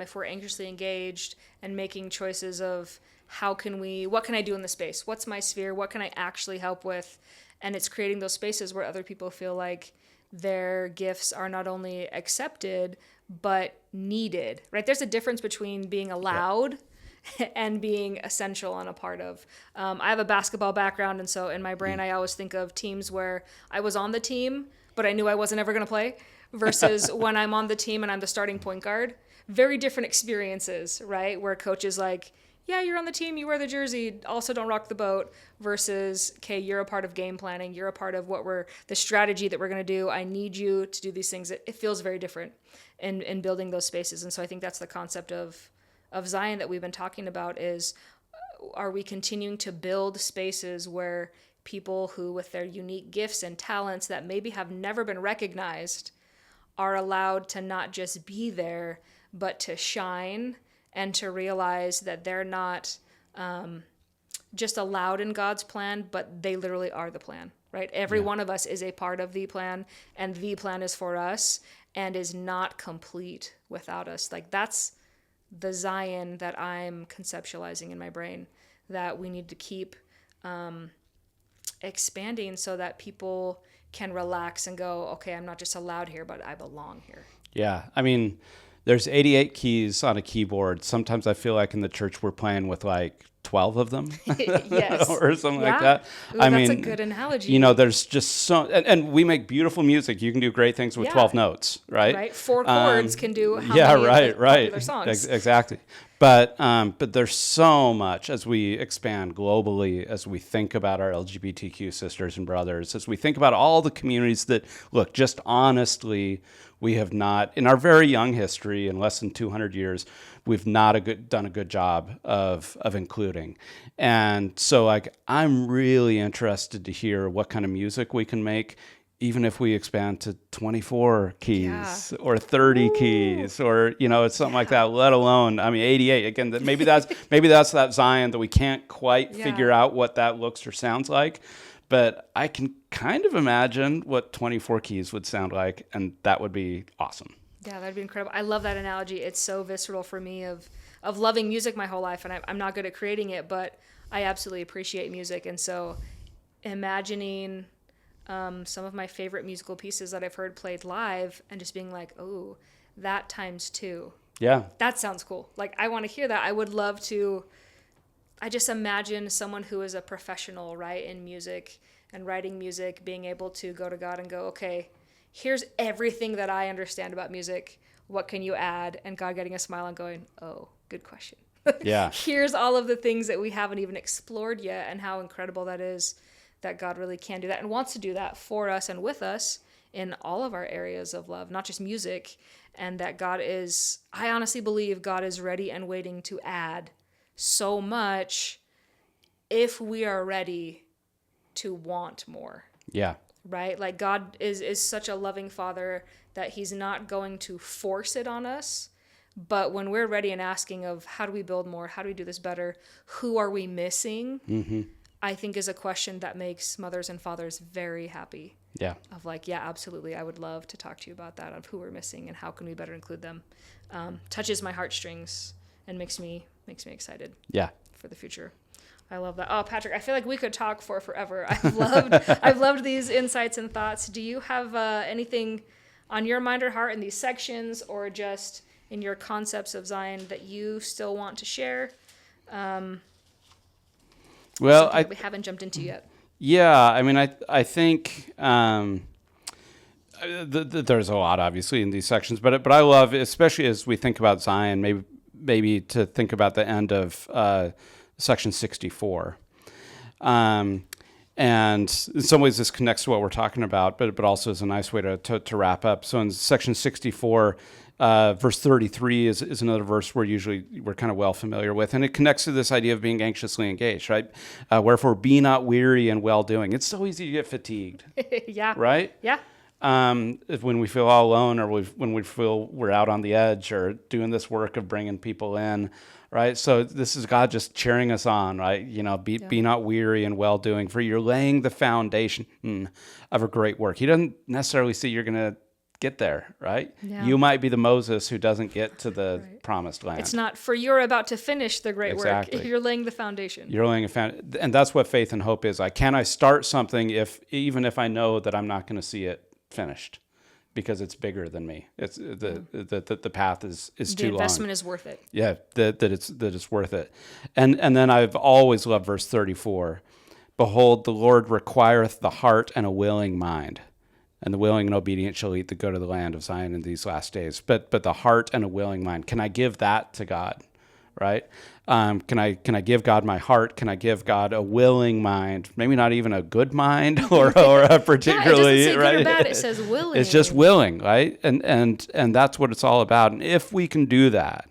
if we're anxiously engaged and making choices of what can I do in the space? What's my sphere? What can I actually help with? And it's creating those spaces where other people feel like their gifts are not only accepted, but needed, right? There's a difference between being allowed and being essential and a part of. I have a basketball background, and so in my brain, I always think of teams where I was on the team, but I knew I wasn't ever going to play, versus when I'm on the team and I'm the starting point guard. Very different experiences, right? Where coach is like, yeah, you're on the team, you wear the jersey, also don't rock the boat, versus, okay, you're a part of game planning, you're a part of the strategy that we're going to do, I need you to do these things. It feels very different in building those spaces. And so I think that's the concept of Zion that we've been talking about is, are we continuing to build spaces where people who with their unique gifts and talents that maybe have never been recognized are allowed to not just be there, but to shine and to realize that they're not just allowed in God's plan, but they literally are the plan, right? Every one of us is a part of the plan, and the plan is for us and is not complete without us. Like, that's the Zion that I'm conceptualizing in my brain, that we need to keep expanding so that people can relax and go, okay, I'm not just allowed here, but I belong here. Yeah, I mean, there's 88 keys on a keyboard. Sometimes I feel like in the church we're playing with like 12 of them. Yes. Or something like that. Ooh, that's a good analogy. You know, there's just so, and we make beautiful music. You can do great things with 12 notes, right? Right. 4 chords can do how many popular songs. Exactly. But there's so much as we expand globally, as we think about our LGBTQ sisters and brothers, as we think about all the communities that, look, just honestly, we have not, in our very young history, in less than 200 years, we've not done a good job of including. And so like I'm really interested to hear what kind of music we can make, even if we expand to 24 keys or 30 keys or, it's something like that, let alone, 88. Again, maybe that's that Zion that we can't quite figure out what that looks or sounds like. But I can kind of imagine what 24 keys would sound like, and that would be awesome. Yeah, that'd be incredible. I love that analogy. It's so visceral for me of loving music my whole life, and I'm not good at creating it, but I absolutely appreciate music. And so imagining some of my favorite musical pieces that I've heard played live and just being like, oh, that times 2. Yeah. That sounds cool. Like, I want to hear that. I would love to. I just imagine someone who is a professional, right, in music and writing music, being able to go to God and go, okay, here's everything that I understand about music. What can you add? And God getting a smile and going, oh, good question. Yeah. Here's all of the things that we haven't even explored yet, and how incredible that is that God really can do that and wants to do that for us and with us in all of our areas of love, not just music. And that God is, I honestly believe God is ready and waiting to add so much if we are ready to want more. Yeah. Right? Like God is such a loving Father that he's not going to force it on us. But when we're ready and asking of how do we build more? How do we do this better? Who are we missing? Mm-hmm. I think is a question that makes mothers and fathers very happy. Yeah. Of like, yeah, absolutely. I would love to talk to you about that, of who we're missing and how can we better include them. Touches my heartstrings and makes me excited. Yeah. For the future. I love that. Oh, Patrick, I feel like we could talk for forever. I've loved these insights and thoughts. Do you have anything on your mind or heart in these sections, or just in your concepts of Zion that you still want to share? Well, we haven't jumped into yet. Yeah, I think there's a lot obviously in these sections, but I love, especially as we think about Zion, maybe to think about the end of section 64. And in some ways this connects to what we're talking about, but also is a nice way to wrap up. So in section 64, verse 33 is another verse we're kind of well familiar with, and it connects to this idea of being anxiously engaged, right? Wherefore be not weary in well-doing. It's so easy to get fatigued. Yeah. Right? Yeah. When we feel all alone, or when we feel we're out on the edge, or doing this work of bringing people in, right? So this is God just cheering us on, right? Be not weary in well-doing, for you're laying the foundation of a great work. He doesn't necessarily see you're going to get there, right? Yeah. You might be the Moses who doesn't get to the promised land. It's not for you're about to finish the great work. You're laying the foundation. You're laying a foundation, and that's what faith and hope is. Can I start something even if I know that I'm not going to see it finished, because it's bigger than me. It's the path is too long. The investment is worth it. Yeah, that it's worth it. And then I've always loved verse 34. Behold, the Lord requireth the heart and a willing mind, and the willing and obedient shall eat the good of the land of Zion in these last days. But the heart and a willing mind, can I give that to God? Right? Can I give God my heart? Can I give God a willing mind? Maybe not even a good mind or a particularly, it doesn't say right? good or bad, it says willing. It's just willing, right? And that's what it's all about. And if we can do that,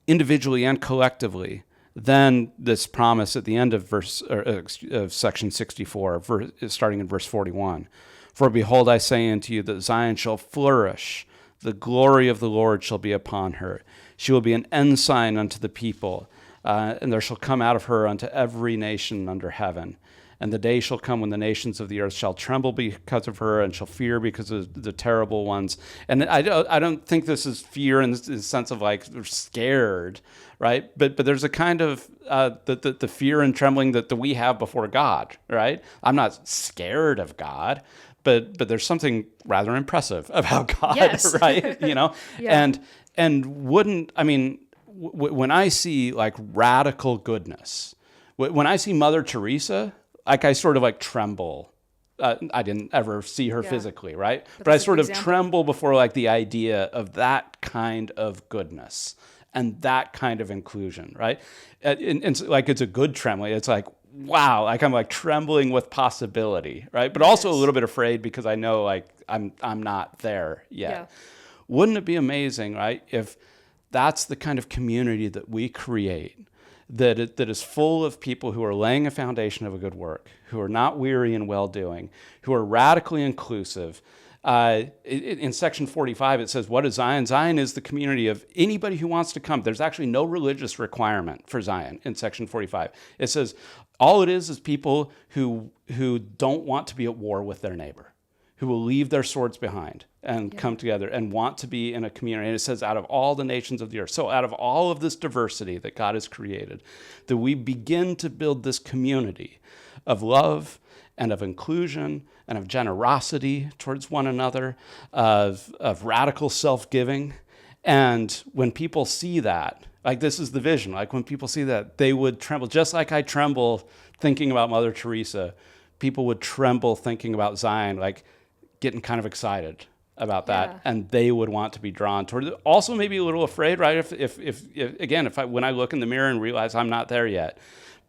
individually and collectively, then this promise at the end of of section 64, starting in verse 41, for behold, I say unto you that Zion shall flourish, the glory of the Lord shall be upon her. She will be an ensign unto the people, and there shall come out of her unto every nation under heaven. And the day shall come when the nations of the earth shall tremble because of her, and shall fear because of the terrible ones. And I don't think this is fear in the sense of like they're scared, right? But there's a kind of the fear and trembling that we have before God, right? I'm not scared of God, but there's something rather impressive about God, yes. right? Yeah. And when I see like radical goodness, when I see Mother Teresa, like I sort of like tremble. I didn't ever see her physically, right? But I sort of tremble before like the idea of that kind of goodness and that kind of inclusion, right? And like it's a good trembling. It's like, wow, like I'm like trembling with possibility, right? But also a little bit afraid because I know like I'm not there yet. Yeah. Wouldn't it be amazing, right? If that's the kind of community that we create, that is full of people who are laying a foundation of a good work, who are not weary in well-doing, who are radically inclusive. In section 45, it says, what is Zion? Zion is the community of anybody who wants to come. There's actually no religious requirement for Zion in section 45. It says all it is people who don't want to be at war with their neighbor, who will leave their swords behind and come together and want to be in a community. And it says out of all the nations of the earth, so out of all of this diversity that God has created, that we begin to build this community of love and of inclusion and of generosity towards one another, of radical self-giving. And when people see that, like this is the vision, like when people see that, they would tremble. Just like I tremble thinking about Mother Teresa, people would tremble thinking about Zion, like getting kind of excited about that, and they would want to be drawn toward it. Also maybe a little afraid, right? If when I look in the mirror and realize I'm not there yet,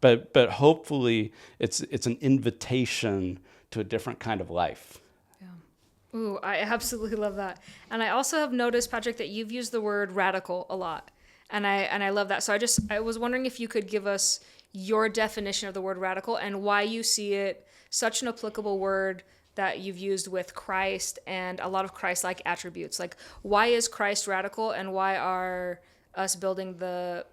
but hopefully it's an invitation to a different kind of life. Yeah. Ooh, I absolutely love that. And I also have noticed, Patrick, that you've used the word radical a lot. And I love that. So I was wondering if you could give us your definition of the word radical and why you see it such an applicable word that you've used with Christ and a lot of Christ-like attributes. Like, why is Christ radical, and why are us building the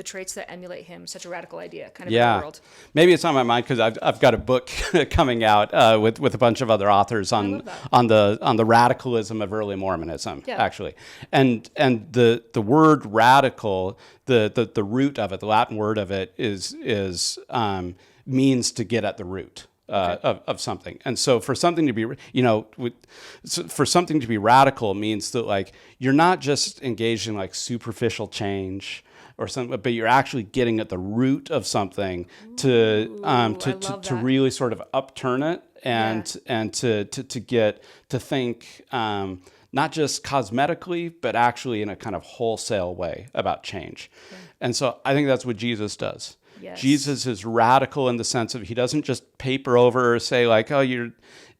traits that emulate him such a radical idea kind of in the world? Maybe it's on my mind because I've got a book coming out with a bunch of other authors on the radicalism of early Mormonism, actually. And the word radical, the root of it, the Latin word of it is means to get at the root. Of something. And so for something to be, for something to be radical means that like, you're not just engaged in like superficial change or something, but you're actually getting at the root of something to really sort of upturn it and to get to think, not just cosmetically, but actually in a kind of wholesale way about change. Yeah. And so I think that's what Jesus does. Yes. Jesus is radical in the sense of he doesn't just paper over or say like, oh,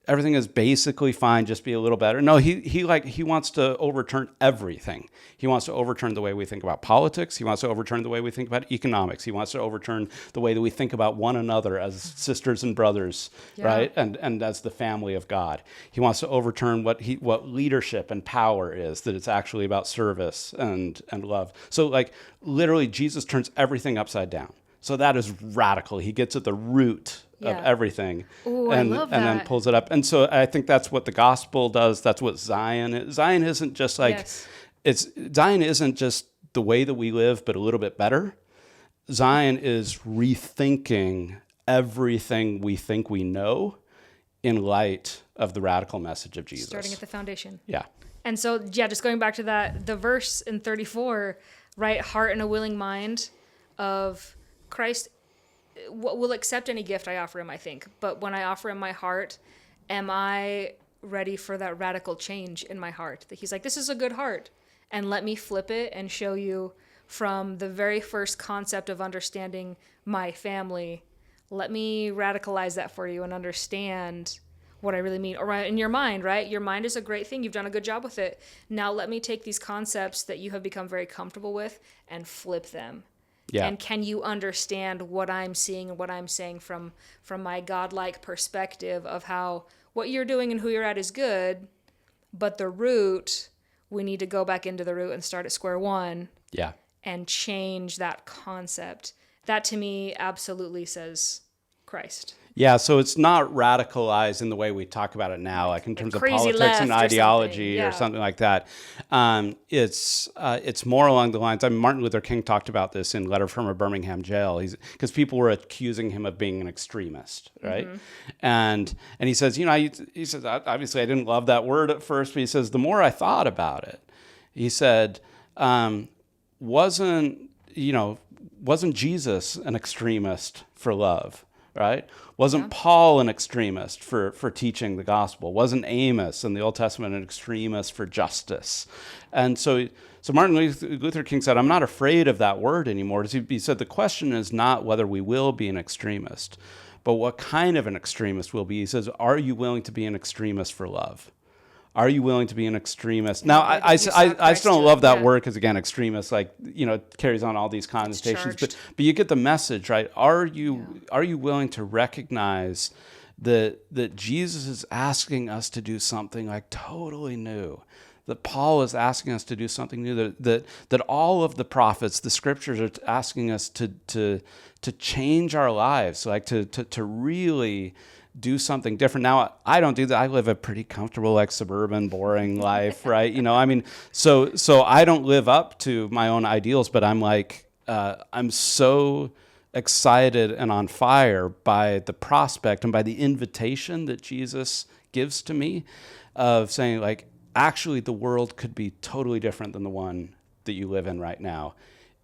everything is basically fine, just be a little better. No, he wants to overturn everything. He wants to overturn the way we think about politics. He wants to overturn the way we think about economics. He wants to overturn the way that we think about one another as sisters and brothers, right? And as the family of God. He wants to overturn what leadership and power is, that it's actually about service and love. So like literally Jesus turns everything upside down. So that is radical. He gets at the root of everything. Ooh, I love that. And then pulls it up. And so I think that's what the gospel does. That's what Zion is. Zion isn't just like, Zion isn't just the way that we live, but a little bit better. Zion is rethinking everything we think we know in light of the radical message of Jesus. Starting at the foundation. Yeah. And so, just going back to that, the verse in 34, right? Heart and a willing mind of Christ will accept any gift I offer him, I think. But when I offer him my heart, am I ready for that radical change in my heart? That he's like, this is a good heart. And let me flip it and show you from the very first concept of understanding my family. Let me radicalize that for you and understand what I really mean. Or in your mind, right? Your mind is a great thing. You've done a good job with it. Now let me take these concepts that you have become very comfortable with and flip them. Yeah. And can you understand what I'm seeing and what I'm saying from my godlike perspective of how what you're doing and who you're at is good, but the root, we need to go back into the root and start at square one. Yeah. And change that concept. That to me absolutely says Christ. Yeah, so it's not radicalized in the way we talk about it now, like in terms of politics and ideology or something like that. It's more along the lines. Martin Luther King talked about this in Letter from a Birmingham Jail, because people were accusing him of being an extremist, right? Mm-hmm. And he says, he says, obviously I didn't love that word at first, but he says the more I thought about it, he said, wasn't Jesus an extremist for love? Right? Wasn't Paul an extremist for teaching the gospel? Wasn't Amos in the Old Testament an extremist for justice? And so Martin Luther King said, I'm not afraid of that word anymore. He said, the question is not whether we will be an extremist, but what kind of an extremist we'll be. He says, are you willing to be an extremist for love? are you willing to be an extremist? Now, Yeah, I you saw still Christ don't do it, love that yeah. word because, again, extremist, like, it carries on all these connotations. charged. But you get the message, right? Are you willing to recognize that Jesus is asking us to do something like totally new? That Paul is asking us to do something new, that all of the prophets, the scriptures are asking us to change our lives, like to really do something different. Now, I don't do that. I live a pretty comfortable, like suburban, boring life, right? So I don't live up to my own ideals, but I'm like, I'm so excited and on fire by the prospect and by the invitation that Jesus gives to me of saying, like, actually, the world could be totally different than the one that you live in right now.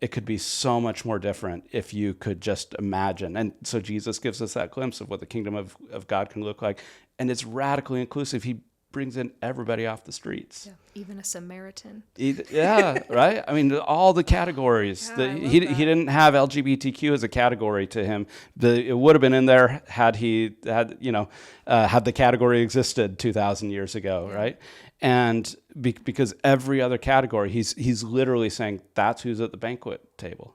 It could be so much more different if you could just imagine. And so Jesus gives us that glimpse of what the kingdom of God can look like. And it's radically inclusive. He brings in everybody off the streets. Yeah, even a Samaritan. Yeah, right? I mean, all the categories. Yeah, I love He that. didn't have LGBTQ as a category to him. It would have been in there had the category existed 2,000 years ago, right? And because every other category, he's literally saying that's who's at the banquet table.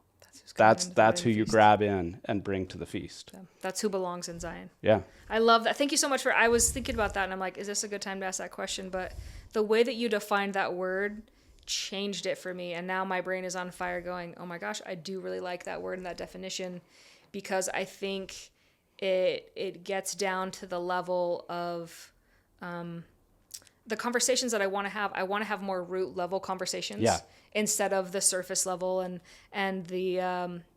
That's who you grab in and bring to the feast. Yeah, that's who belongs in Zion. Yeah. I love that. Thank you so much I was thinking about that and I'm like, is this a good time to ask that question? But the way that you defined that word changed it for me. And now my brain is on fire going, oh my gosh, I do really like that word and that definition, because I think it gets down to the level of the conversations that I want to have. I want to have more root level conversations instead of the surface level and the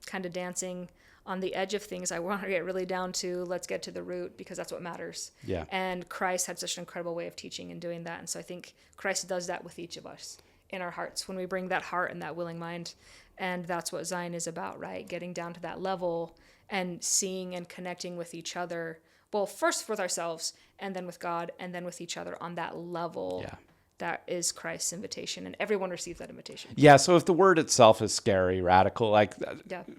kind of dancing on the edge of things. I want to get really down to, let's get to the root, because that's what matters. Yeah. And Christ had such an incredible way of teaching and doing that. And so I think Christ does that with each of us in our hearts when we bring that heart and that willing mind. And that's what Zion is about, right? Getting down to that level and seeing and connecting with each other. Well, first with ourselves and then with God and then with each other on that level. Yeah. That is Christ's invitation, and everyone receives that invitation. Yeah, so if the word itself is scary, radical, like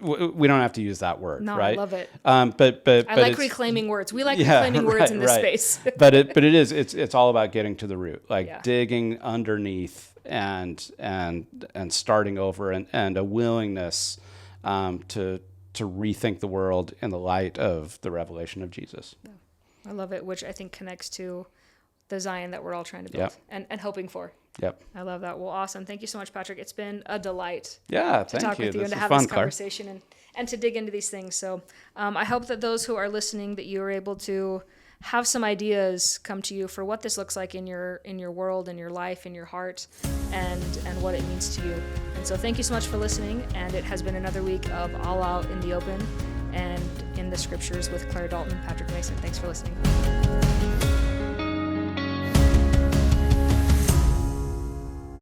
we don't have to use that word, No, right? I love it. But I like reclaiming words. We like reclaiming words in this space. but it's all about getting to the root, like digging underneath and starting over, and a willingness to rethink the world in the light of the revelation of Jesus. Yeah. I love it, which I think connects to the Zion that we're all trying to build and hoping for. Yep. I love that. Well, awesome. Thank you so much, Patrick. It's been a delight to talk with you and to have this conversation and to dig into these things. So I hope that those who are listening, that you are able to have some ideas come to you for what this looks like in your world, in your life, in your heart, and what it means to you. And so thank you so much for listening. And it has been another week of All Out in the Open and in the Scriptures with Clare Dalton and Patrick Mason. Thanks for listening.